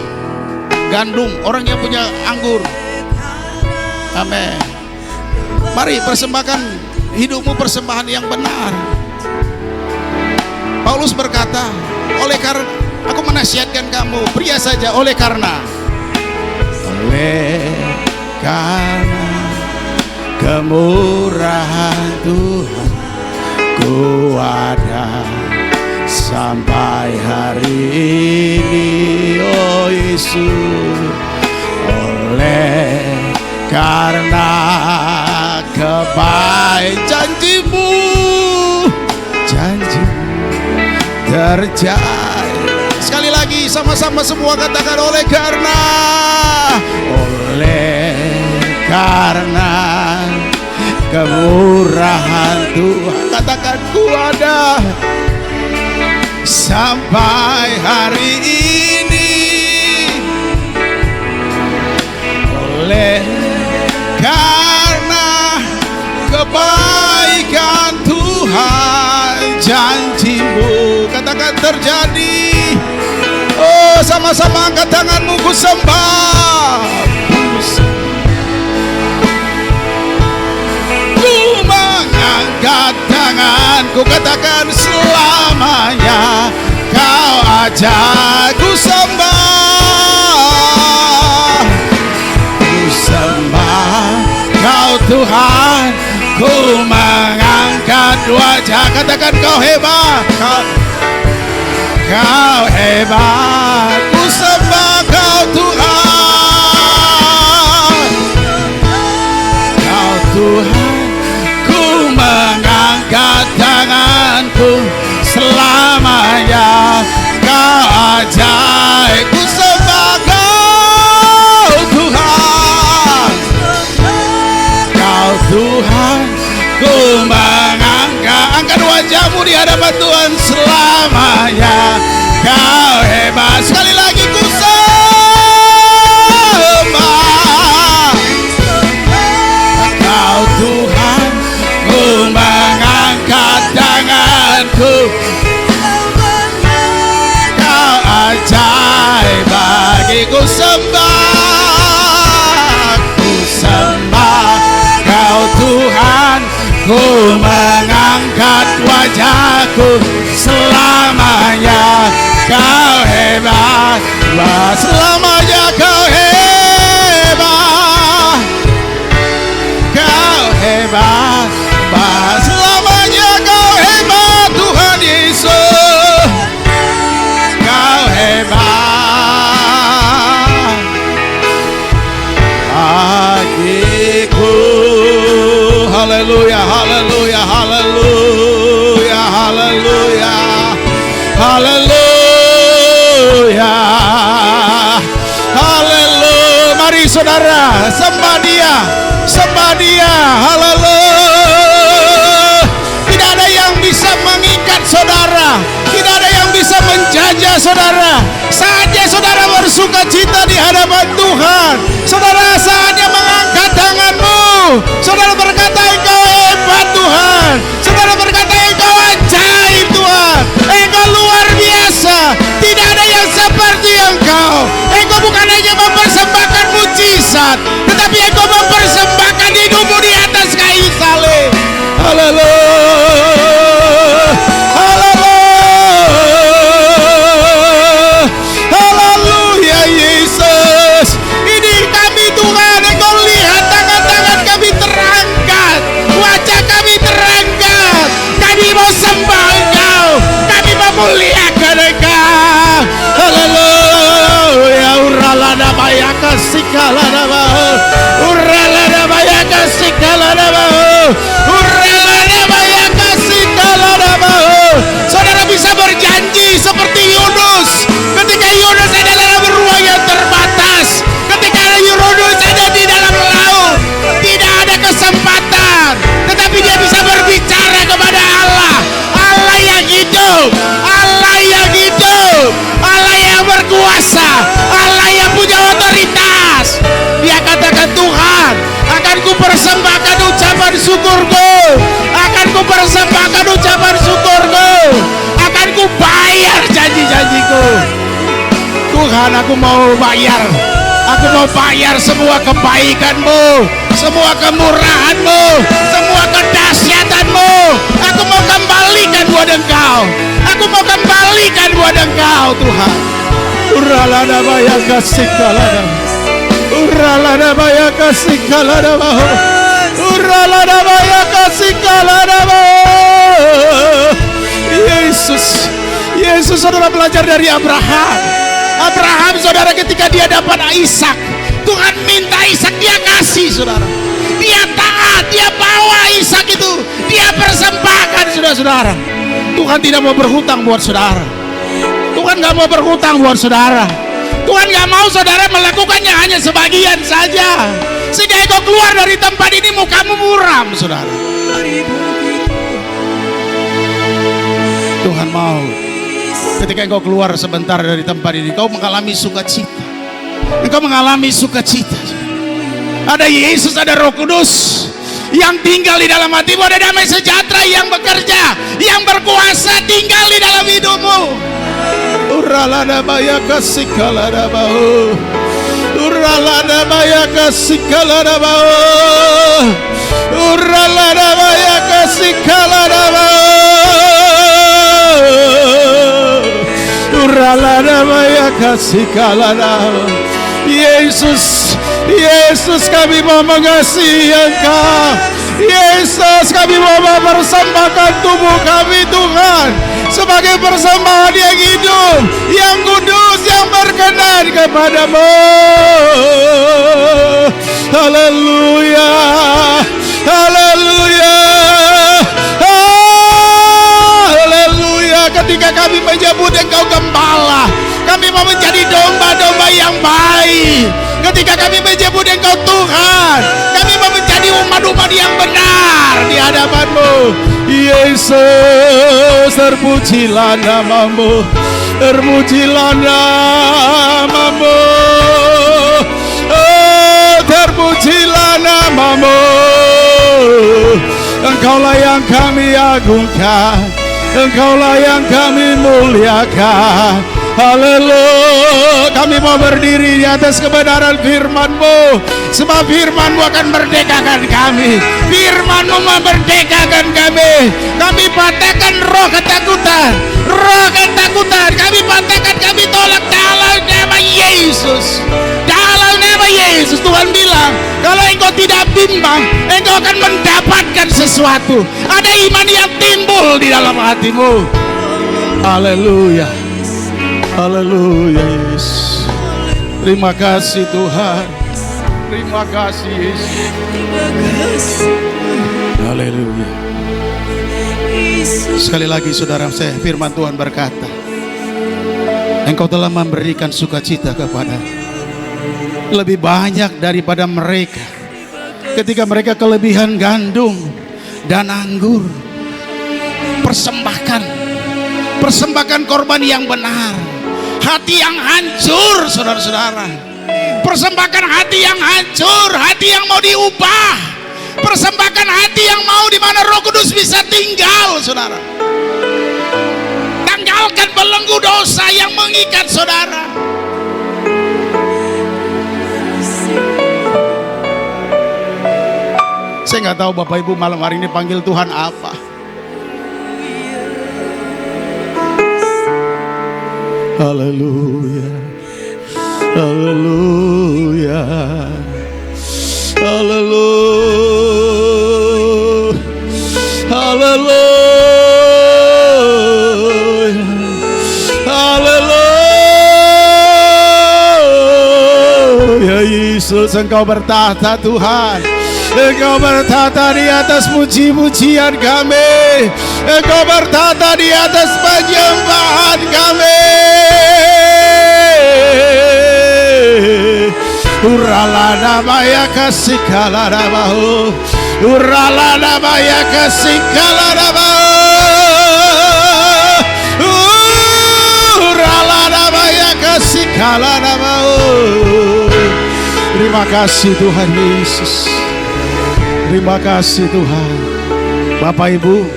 gandum orang yang punya anggur. Amin. Mari persembahkan hidupmu, persembahan yang benar. Paulus berkata, oleh karena, aku menasihatkan kamu, pria saja, oleh karena kemurahan Tuhan, ku ada sampai hari ini. Oh Yesus, oleh karena kebaikan janjimu terjadi. Sekali lagi sama-sama semua katakan, oleh karena kemurahan Tuhan. Katakan ku ada sampai hari ini oleh karena kebaikan Tuhan, janji-Mu. Katakan terjadi. Oh, sama-sama angkat tanganmu, ku sembah. Ku mengangkat tanganku, katakan selamanya Kau aja. Ku sembah, ku sembah Kau Tuhan. Ku mengangkat wajah, katakan Kau hebat, Kau hebat. Ku sembah Kau Tuhan, Kau Tuhan. Ku mengangkat tanganku, selamanya Kau ajaib. Ku sembah Kau Tuhan, Kau Tuhan. Ku angkat wajahmu di hadapan Tuhan, selamanya Kau hebat. Sekali lagi ku sembah Kau Tuhan. Ku mengangkat tanganku, Kau ajaib bagiku. Sembah, ku sembah Kau Tuhan. Ku mengangkat wajahku, selamanya Kau hebat. Selamanya Kau hebat, Kau hebat. Selamanya Kau hebat, Tuhan Yesus. Kau hebat bagiku. Haleluya, haleluya, haleluya, haleluya, haleluya, haleluya. Mari saudara, sembah Dia, sembah Dia. Haleluya. Tidak ada yang bisa mengikat saudara, tidak ada yang bisa menjajah saudara. Saatnya saudara bersuka cita di hadapan Tuhan. Saudara saatnya mengangkat tanganmu. Saudara berkata Engkau hebat Tuhan. Saudara berkata Engkau ajaib Tuhan. Engkau luar biasa. Tidak ada yang seperti Engkau. Engkau bukan hanya mempersembahkan mujizat, tetapi Engkau mempersembahkan hidupmu di atas kayu salib. Haleluya, haleluya, haleluya Yesus. Ini kami Tuhan. Engkau lihat tangan-tangan kami terangkat, wajah kami terangkat. Kami mau sembah Engkau, kami memuliakan Engkau. Haleluya. Uralada bayaka sikalada bahu, uralada bayaka sikalada bahu, uralada bayaka sikalada bahu. Saudara bisa berjanji seperti Yunus. Ketika Yunus ada dalam ruang yang terbatas, ketika Yunus ada di dalam laut, tidak ada kesempatan, tetapi dia bisa berbicara kepada Allah. Allah yang hidup, Allah yang hidup, Allah yang berkuasa, Allah yang punya otoritas. Dia katakan, Tuhan, akan ku persembahkan ucapan syukurku, akan ku persembahkan ucapan syukurku, akan ku bayar janji-janjiku. Tuhan, aku mau bayar. Aku mau bayar semua kebaikan-Mu, semua kemurahan-Mu, semua kedahsyatan-Mu. Aku mau kembalikan buat Engkau. Aku mau kembalikan buat Engkau, Tuhan. Uralada bayaka sikalada, uralada bayaka sikalada bahu, uralada bayaka sikalada bahu. Yesus, Yesus, saudara belajar dari Abraham. Abraham, saudara, ketika dia dapat Ishak, Tuhan minta Ishak, dia kasih, saudara. Dia taat, dia bawa Ishak itu, dia persembahkan, saudara-saudara. Tuhan tidak mau berhutang buat saudara. Tuhan gak mau berhutang buat saudara. Tuhan gak mau saudara melakukannya hanya sebagian saja. Sehingga engkau keluar dari tempat ini mukamu muram, saudara. Tuhan mau ketika engkau keluar sebentar dari tempat ini, engkau mengalami sukacita. Engkau mengalami sukacita. Ada Yesus, ada Roh Kudus yang tinggal di dalam hatimu. Ada damai sejahtera yang bekerja, yang berkuasa tinggal di dalam hidupmu. Uralada bayaka sikalada bau, uralada bayaka sikalada bau, uralada bayaka sikalada bau, uralada bayaka sikalada. Yesus, Yesus, kami mau mengasihi Engkau. Yesus, kami mau mempersembahkan tubuh kami, Tuhan, sebagai persembahan yang hidup, yang kudus, yang berkenan kepadamu. Haleluya, haleluya, haleluya. Ketika kami menyebut Engkau Gembala, kami mau menjadi domba-domba yang baik. Ketika kami menyebut Engkau Tuhan, kami mau menjadi umat-umat yang benar di hadapan-Mu. Yesus, terpujilah nama-Mu, terpujilah nama-Mu, oh, terpujilah nama-Mu. Engkaulah yang kami agungkan, Engkaulah yang kami muliakan. Haleluya. Kami mau berdiri di atas kebenaran firman-Mu, sebab firman-Mu akan merdekakan kami. Firman-Mu memerdekakan kami. Kami patahkan roh ketakutan, roh ketakutan. Kami patahkan, kami tolak dalam nama Yesus. Dalam nama Yesus. Tuhan bilang, kalau engkau tidak bimbang, engkau akan mendapatkan sesuatu. Ada iman yang timbul di dalam hatimu. Haleluya. Haleluya, Yesus. Terima kasih Tuhan. Terima kasih Yesus. Haleluya. Sekali lagi saudara, saya firman Tuhan berkata, Engkau telah memberikan sukacita kepada lebih banyak daripada mereka ketika mereka kelebihan gandum dan anggur. Persembahkan korban yang benar, hati yang hancur, saudara-saudara. Persembahkan hati yang hancur, hati yang mau diubah. Persembahkan hati yang mau di mana Roh Kudus bisa tinggal, saudara. Tanggalkan belenggu dosa yang mengikat saudara. Saya nggak tahu Bapak Ibu malam hari ini panggil Tuhan apa. Haleluya, haleluya, haleluya, haleluya, haleluya. Yesus, Engkau bertahta Tuhan. Engkau bertahta di atas puji-pujian kami. Engkau bertahta di atas penyembahan kami. Uralana maya kasih kalana bahu, uralana maya kasih kalana bahu, uralana maya kasih kalana bahu. Terima kasih Tuhan Yesus. Terima kasih Tuhan. Bapak Ibu,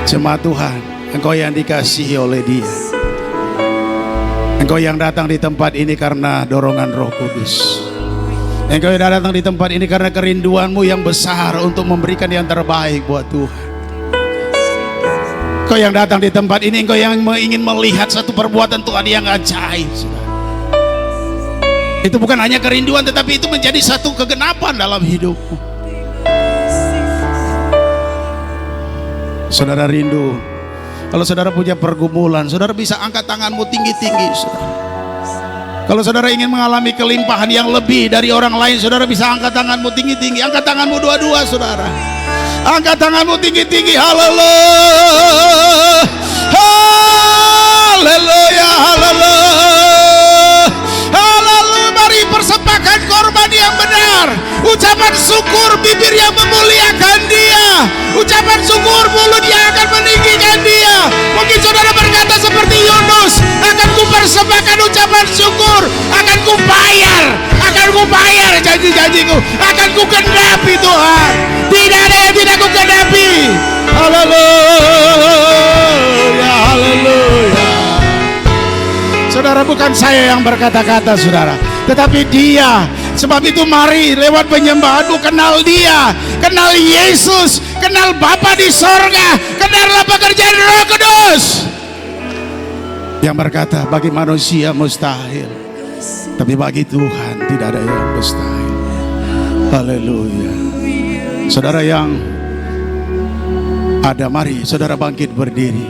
jemaat Tuhan, Engkau yang dikasihi oleh Dia. Engkau yang datang di tempat ini karena dorongan Roh Kudus. Engkau yang datang di tempat ini karena kerinduanmu yang besar untuk memberikan yang terbaik buat Tuhan. Engkau yang datang di tempat ini, Engkau yang ingin melihat satu perbuatan Tuhan yang ajaib. Itu bukan hanya kerinduan, tetapi itu menjadi satu kegenapan dalam hidupmu. Saudara rindu, kalau saudara punya pergumulan, saudara bisa angkat tanganmu tinggi-tinggi, saudara. Kalau saudara ingin mengalami kelimpahan yang lebih dari orang lain, saudara bisa angkat tanganmu tinggi-tinggi. Angkat tanganmu dua-dua, saudara. Angkat tanganmu tinggi-tinggi. Haleluya, haleluya, haleluya. Haleluya. Mari persembahkan korban yang benar. Ucapan syukur bibir yang memuliakan Dia. Ucapan syukur mulut yang akan meninggikan Dia. Mungkin saudara berkata seperti Yunus, akan kupersembahkan ucapan syukur, akan kubayar janji-janjiku, akan kugenapi Tuhan. Tidak ada yang tidak kugenapi. Haleluya, haleluya. Saudara, bukan saya yang berkata-kata saudara, tetapi Dia. Sebab itu mari lewat penyembahanmu kenal Dia, kenal Yesus, kenal Bapa di sorga, kenallah pekerjaan Roh Kudus yang berkata bagi manusia mustahil, tapi bagi Tuhan tidak ada yang mustahil. Haleluya. Saudara yang ada, mari saudara bangkit berdiri.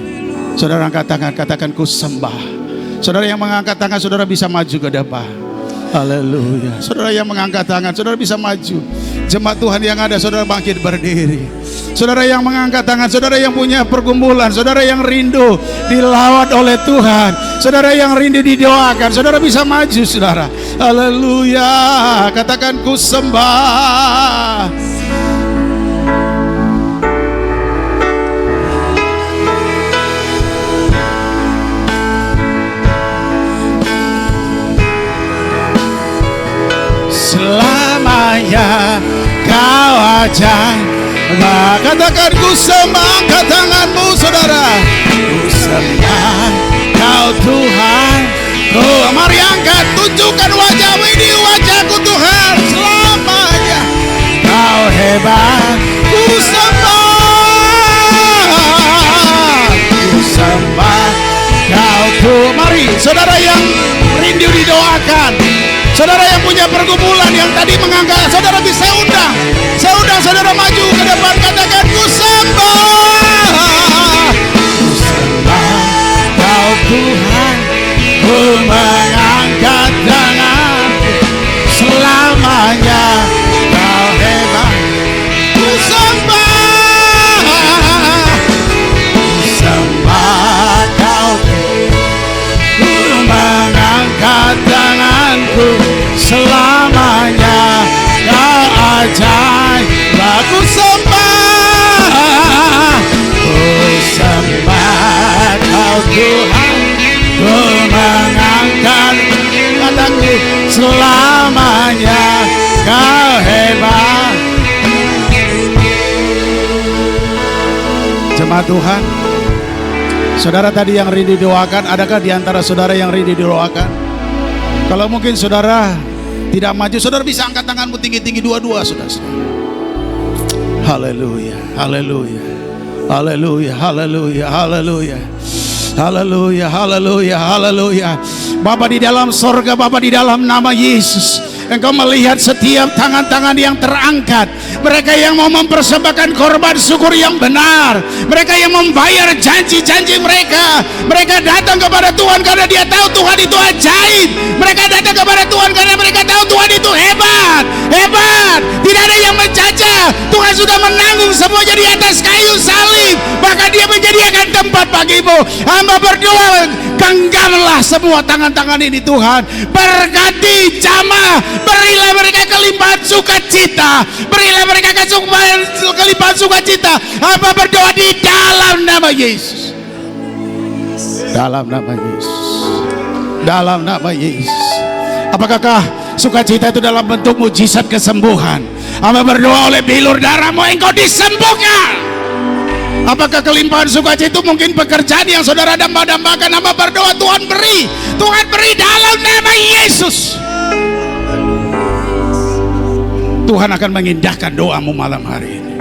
Saudara angkat tangan, katakan ku sembah. Saudara yang mengangkat tangan, saudara bisa maju ke depan. Haleluya. Saudara yang mengangkat tangan, saudara bisa maju. Jemaat Tuhan yang ada, saudara bangkit berdiri. Saudara yang mengangkat tangan, saudara yang punya pergumulan, saudara yang rindu dilawat oleh Tuhan, saudara yang rindu didoakan, saudara bisa maju saudara. Haleluya. Katakan ku sembah. Selamanya Kau ajaib. Katakan ku sembah, angkat tanganmu saudara. Ku sembah Kau Tuhan. Mari angkat, tunjukkan wajahmu, ini wajahku Tuhan. Selamanya Kau hebat. Ku sembah Kau Tuhan. Mari saudara yang rindu didoakan, saudara yang punya pergumulan, yang tadi mengangkat, saudara bisa undang. Saya undang saudara maju ke depan, katakan ku sembah. Ku sembah Kau Tuhan. Ku mengangkat tanganku. Selamanya Kau hebat. Ku sembah. Ku sembah Kau. Ku mengangkat tanganku. Selamanya Kau ajaib. Ku sembah. Ku sembah Kau Tuhan. Ku mengangkat tanganku. Selamanya Kau hebat. Jemaat Tuhan, saudara tadi yang rindu doakan, adakah di antara saudara yang rindu doakan? Kalau mungkin saudara tidak maju, saudara bisa angkat tanganmu tinggi-tinggi dua-dua, saudara. Haleluya, haleluya, haleluya, haleluya, haleluya, haleluya, haleluya, haleluya. Bapa di dalam sorga, Bapa di dalam nama Yesus, Engkau melihat setiap tangan-tangan yang terangkat. Mereka yang mau mempersembahkan korban syukur yang benar, mereka yang membayar janji-janji mereka. Mereka datang kepada Tuhan karena dia tahu Tuhan itu ajaib. Mereka datang kepada Tuhan karena mereka tahu Tuhan itu hebat. Hebat, tidak ada yang menjajah. Tuhan sudah menanggung semuanya di atas kayu salib. Bahkan dia menyediakan tempat bagimu. Hamba berdoa, genggamlah semua tangan-tangan ini Tuhan. Berkati jamaah, berilah mereka kelimpahan sukacita, berilah mereka kelimpahan sukacita. Hamba berdoa di dalam nama Yesus. Dalam nama Yesus. Dalam nama Yesus. Apakah sukacita itu dalam bentuk mujizat kesembuhan? Hamba berdoa oleh bilur darahmu engkau disembuhkan. Apakah kelimpahan sukacita itu mungkin pekerjaan yang saudara damba-dambakan? Hamba berdoa Tuhan beri dalam nama Yesus. Tuhan akan mengindahkan doamu malam hari ini.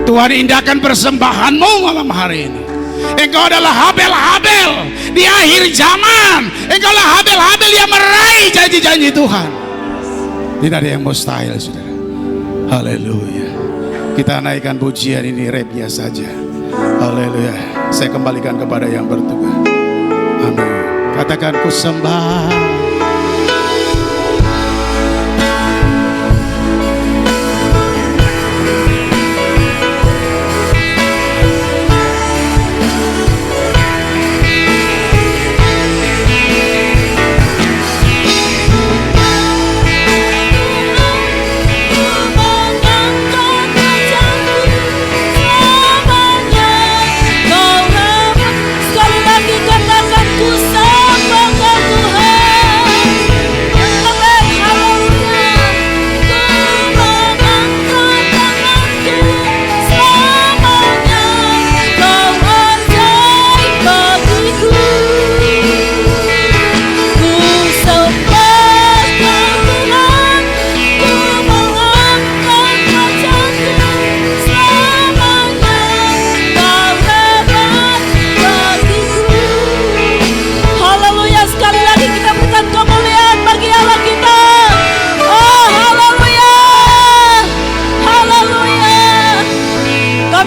Tuhan indahkan persembahanmu malam hari ini. Engkau adalah Habel-Habel di akhir zaman. Engkau adalah Habel-Habel yang meraih janji-janji Tuhan. Tidak ada yang mustahil, saudara. Haleluya. Kita naikkan pujian ini repnya saja. Haleluya. Saya kembalikan kepada yang bertugas. Amin. Katakan ku sembah.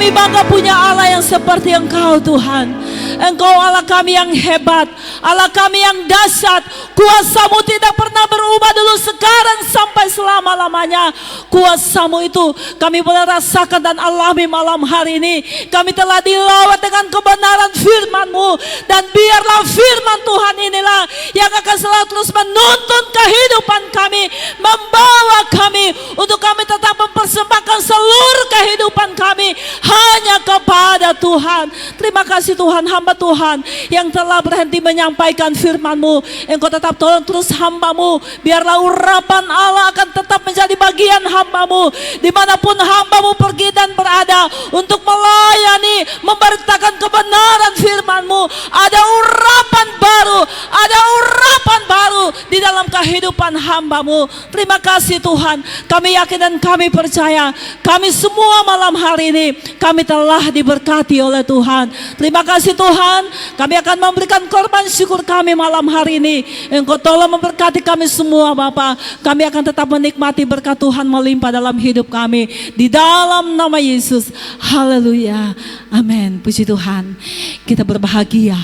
Kami bangga punya Allah yang seperti Engkau Tuhan. Engkau Allah kami yang hebat, Allah kami yang dahsyat. Kuasa-Mu tidak pernah berubah dulu, sekarang sampai selama-lamanya. Kuasa-Mu itu kami boleh rasakan dan alami malam hari ini. Kami telah dilawat dengan kebenaran firman-Mu, dan biarlah firman Tuhan inilah yang akan selalu terus menuntun kehidupan kami, membawa kami untuk kami tetap mempersembahkan seluruh kehidupan kami hanya kepada Tuhan. Terima kasih Tuhan, hamba Tuhan yang telah berhenti menyampaikan firman-Mu. Engkau tetap tolong terus hamba-Mu, biarlah urapan Allah akan tetap menjadi bagian hamba-Mu dimanapun hamba-Mu pergi dan berada, untuk melayani, memberitakan kebenaran firman-Mu. Ada urapan baru, ada urapan baru di dalam kehidupan hamba-Mu. Terima kasih Tuhan, kami yakin dan kami percaya, kami semua malam hari ini kami telah diberkati oleh Tuhan. Terima kasih Tuhan, kami akan memberikan korban syukur kami malam hari ini. Engkau tolong memberkati kami semua Bapa. Kami akan tetap menikmati berkat Tuhan melimpah dalam hidup kami, di dalam nama Yesus. Haleluya, amin. Puji Tuhan, kita berbahagia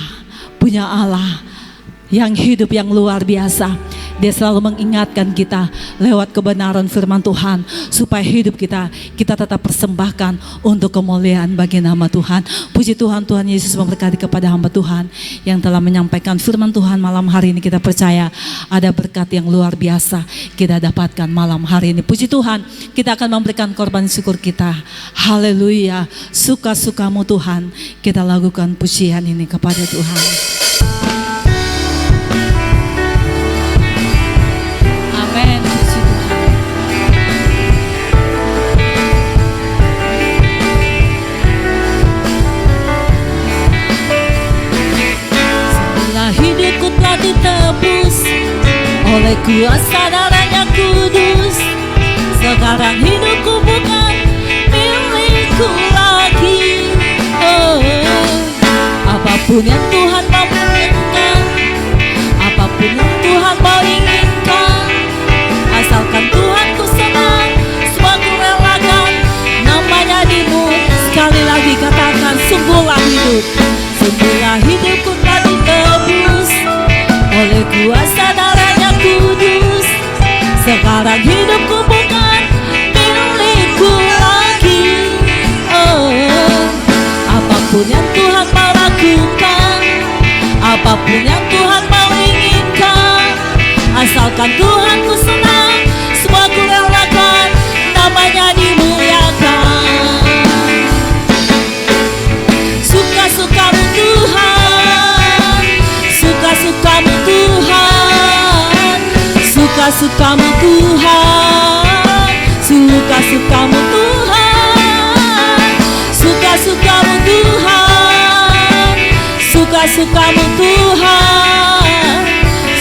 punya Allah yang hidup, yang luar biasa. Dia selalu mengingatkan kita lewat kebenaran firman Tuhan, supaya hidup kita tetap persembahkan untuk kemuliaan bagi nama Tuhan. Puji Tuhan, Tuhan Yesus memberkati kepada hamba Tuhan yang telah menyampaikan firman Tuhan malam hari ini. Kita percaya ada berkat yang luar biasa kita dapatkan malam hari ini. Puji Tuhan, kita akan memberikan korban syukur kita. Haleluya, suka-sukamu Tuhan, kita lakukan pujian ini kepada Tuhan. Hidupku telah ditebus oleh kuasa darah-Nya kudus. Sekarang hidupku bukan milikku lagi. Apapun yang Tuhan mau inginkan, apapun yang Tuhan mau inginkan, asalkan Tuhan ku senang, semua ku relakan, namanya dimu. Sekali lagi katakan, sungguhlah hidup, sungguhlah hidupku telah ditebus oleh kuasa darah-Nya kudus. Sekarang hidupku bukan milikku lagi. Apapun yang Tuhan mau lakukan, apapun yang Tuhan mau inginkan, asalkan Tuhan ku senang, semua ku relakan, namanya dimuliakan. Suka-sukamu Tuhan, suka-sukamu Tuhan, suka-sukamu Tuhan, suka-sukamu Tuhan, suka-sukamu Tuhan, suka-sukamu Tuhan,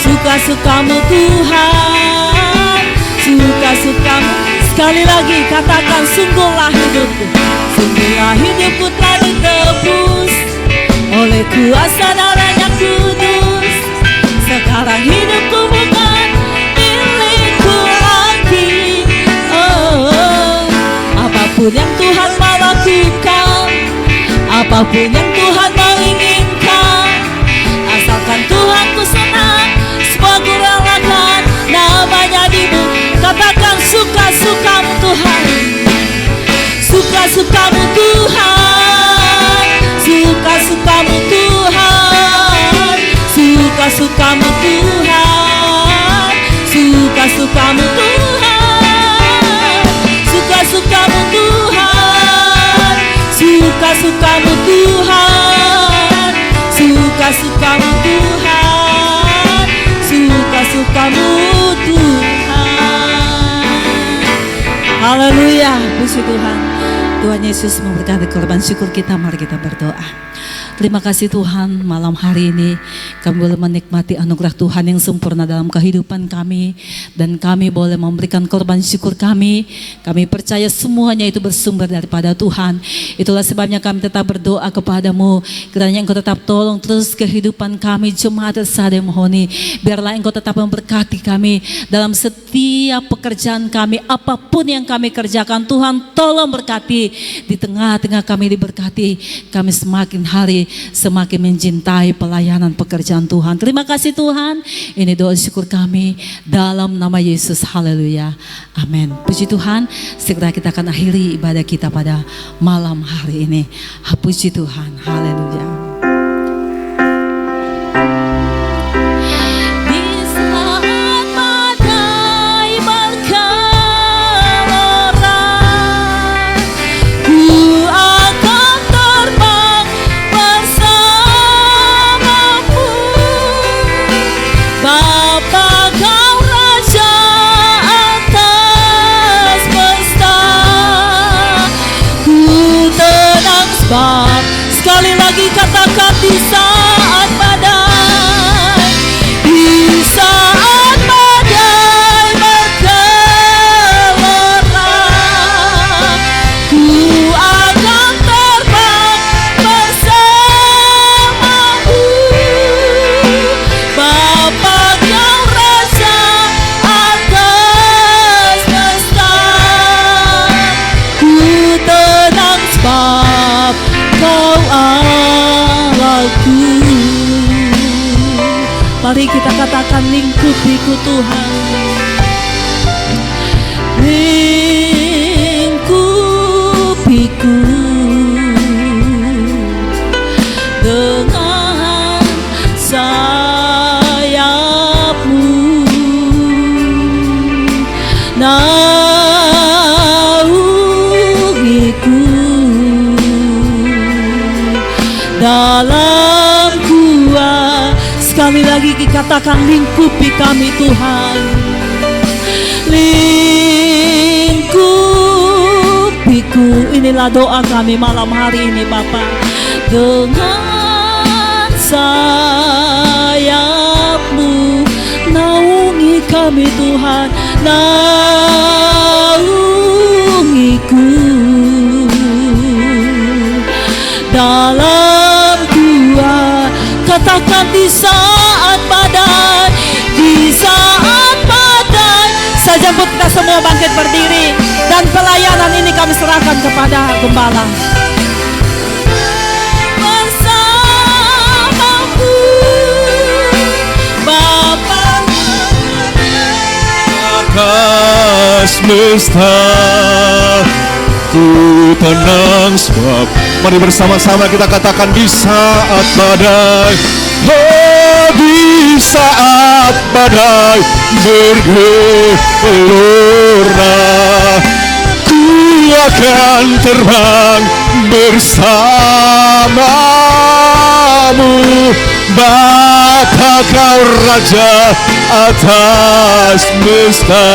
suka-sukamu Tuhan, suka-sukamu. Sekali lagi katakan, sungguhlah hidupku, sungguhlah hidupku telah ditebus oleh kuasa darah-Nya kudus. Sekarang hidupku bukan milikku lagi. Apapun yang Tuhan mau lakukan, apapun yang Tuhan mau inginkan, asalkan Tuhan ku senang, semua ku relakan, namanya dimu. Katakan, suka-sukamu Tuhan, suka-sukamu Tuhan, suka-sukamu Tuhan, suka-sukamu Tuhan, suka-sukamu Tuhan, suka-sukamu Tuhan, suka-sukamu Tuhan, suka-sukamu Tuhan, suka-sukamu Tuhan. Haleluya, puji Tuhan. Tuhan Yesus memberkati korban syukur kita. Mari kita berdoa. Terima kasih Tuhan, malam hari ini kami boleh menikmati anugerah Tuhan yang sempurna dalam kehidupan kami. Dan kami boleh memberikan korban syukur kami. Kami percaya semuanya itu bersumber daripada Tuhan. Itulah sebabnya kami tetap berdoa kepadamu. Kiranya Engkau tetap tolong terus kehidupan kami, jemaat Sadem Mohoni. Biarlah Engkau tetap memberkati kami dalam setiap pekerjaan kami. Apapun yang kami kerjakan, Tuhan tolong berkati. Di tengah-tengah kami diberkati, kami semakin hari semakin mencintai pelayanan pekerjaan Tuhan. Terima kasih Tuhan. Ini doa syukur kami dalam nama Yesus. Haleluya. Amin. Puji Tuhan. Segera kita akan akhiri ibadah kita pada malam hari ini. Puji Tuhan. Haleluya. Sekali lagi katakan di saat badai, di saat badai bergelora, ku akan terbang bersamamu. Bapa Kau Raja atas semesta, ku tenang sebab Kau Allahku. Mari kita katakan, lingkupiku Tuhan, lingkupiku dengan sayap-Mu, naungiku dalam gua. Sekali lagi dikatakan, lingkupi kami Tuhan, lingkupiku. Inilah doa kami malam hari ini Bapa. Dengan sayap-Mu naungi kami Tuhan, naungiku dalam gua. Katakan di saat badai, di saat badai. Sejemput kita semua bangkit berdiri, dan pelayanan ini kami serahkan kepada Gembala. Bersamamu Bapa atas semesta, ku tenang sebab. Mari bersama-sama kita katakan, di saat badai, oh di saat badai bergelora, ku akan terbang bersamamu. Bapa Kau Raja atas semesta,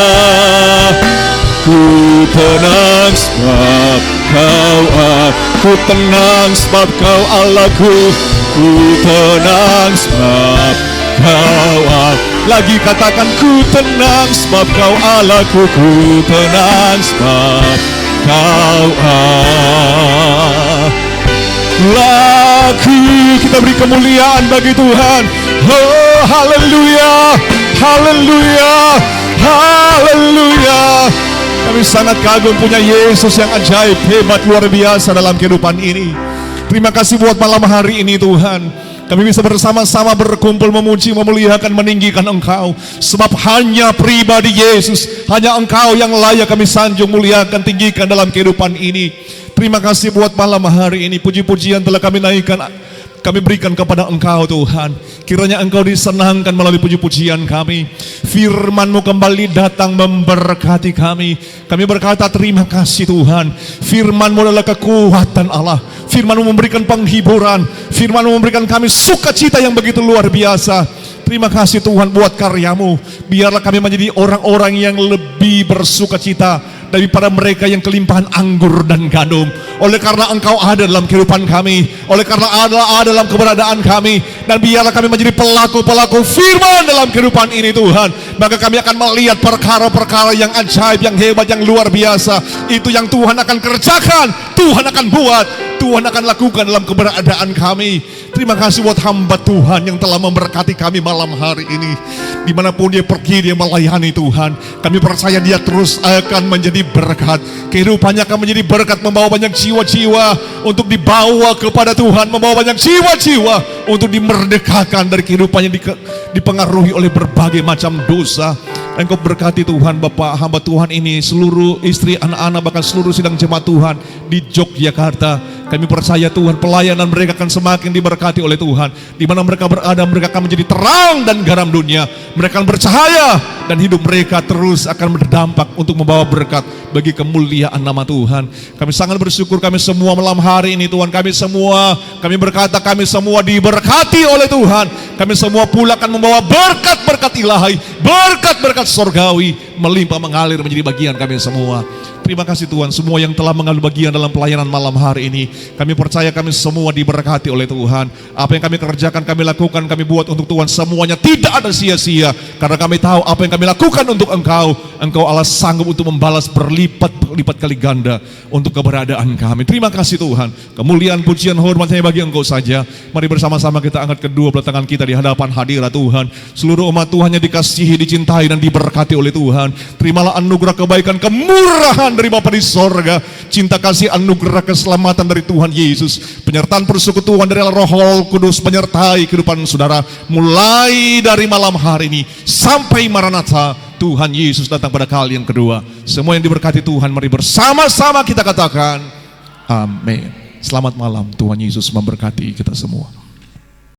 ku tenang sebab Kau aku tenang sebab Kau Allahku. Ku tenang sebab Kau lagi katakan, ku tenang sebab Kau Allahku. Ku tenang sebab Kau Allahku. Kita beri kemuliaan bagi Tuhan. Oh haleluya, haleluya, haleluya. Kami sangat kagum punya Yesus yang ajaib, hebat, luar biasa dalam kehidupan ini. Terima kasih buat malam hari ini Tuhan. Kami bisa bersama-sama berkumpul memuji, memuliakan, meninggikan Engkau. Sebab hanya pribadi Yesus, hanya Engkau yang layak kami sanjung, muliakan, tinggikan dalam kehidupan ini. Terima kasih buat malam hari ini. Puji-pujian telah kami naikkan, kami berikan kepada Engkau Tuhan. Kiranya Engkau disenangkan melalui puji-pujian kami. Firman-Mu kembali datang memberkati kami. Kami berkata terima kasih Tuhan. Firman-Mu adalah kekuatan Allah. Firman-Mu memberikan penghiburan. Firman-Mu memberikan kami sukacita yang begitu luar biasa. Terima kasih Tuhan buat karya-Mu. Biarlah kami menjadi orang-orang yang lebih bersukacita daripada mereka yang kelimpahan anggur dan gandum. Oleh karena Engkau ada dalam kehidupan kami, oleh karena ada dalam keberadaan kami, dan biarlah kami menjadi pelaku-pelaku firman dalam kehidupan ini Tuhan. Maka kami akan melihat perkara-perkara yang ajaib, yang hebat, yang luar biasa. Itu yang Tuhan akan kerjakan, Tuhan akan buat, Tuhan akan lakukan dalam keberadaan kami. Terima kasih buat hamba Tuhan yang telah memberkati kami malam hari ini. Dimanapun dia pergi, dia melayani Tuhan. Kami percaya dia terus akan menjadi berkat. Kehidupannya akan menjadi berkat, membawa banyak jiwa-jiwa untuk dibawa kepada Tuhan, membawa banyak jiwa-jiwa untuk dimerdekakan dari kehidupannya dipengaruhi oleh berbagai macam dosa. Engkau berkati Tuhan Bapak hamba Tuhan ini, seluruh istri, anak-anak, bahkan seluruh sidang jemaat Tuhan di Yogyakarta. Kami percaya Tuhan pelayanan mereka akan semakin diberkati oleh Tuhan. Di mana mereka berada, mereka akan menjadi terang dan garam dunia. Mereka akan bercahaya dan hidup mereka terus akan berdampak untuk membawa berkat bagi kemuliaan nama Tuhan. Kami sangat bersyukur kami semua malam hari ini Tuhan. Kami berkata kami semua diberkati oleh Tuhan. Kami semua pula akan membawa berkat-berkat ilahi, berkat-berkat sorgawi melimpah mengalir menjadi bagian kami semua. Terima kasih Tuhan, semua yang telah mengambil bagian dalam pelayanan malam hari ini. Kami percaya kami semua diberkati oleh Tuhan. Apa yang kami kerjakan, kami lakukan, kami buat untuk Tuhan, semuanya tidak ada sia-sia. Karena kami tahu apa yang kami lakukan untuk Engkau, Engkau Allah sanggup untuk membalas berlipat-lipat kali ganda untuk keberadaan kami. Terima kasih Tuhan. Kemuliaan, pujian, hormatnya bagi Engkau saja. Mari bersama-sama kita angkat kedua belah tangan kita di hadapan hadirat Tuhan. Seluruh umat Tuhan yang dikasihi, dicintai, dan diberkati oleh Tuhan. Terimalah anugerah kebaikan, kemurahan dari Bapa di sorga, cinta kasih, anugerah keselamatan dari Tuhan Yesus, penyertaan persekutuan dari Roh Kudus menyertai kehidupan saudara mulai dari malam hari ini sampai Maranatha Tuhan Yesus datang pada kali yang kedua. Semua yang diberkati Tuhan, mari bersama-sama kita katakan amin. Selamat malam, Tuhan Yesus memberkati kita semua.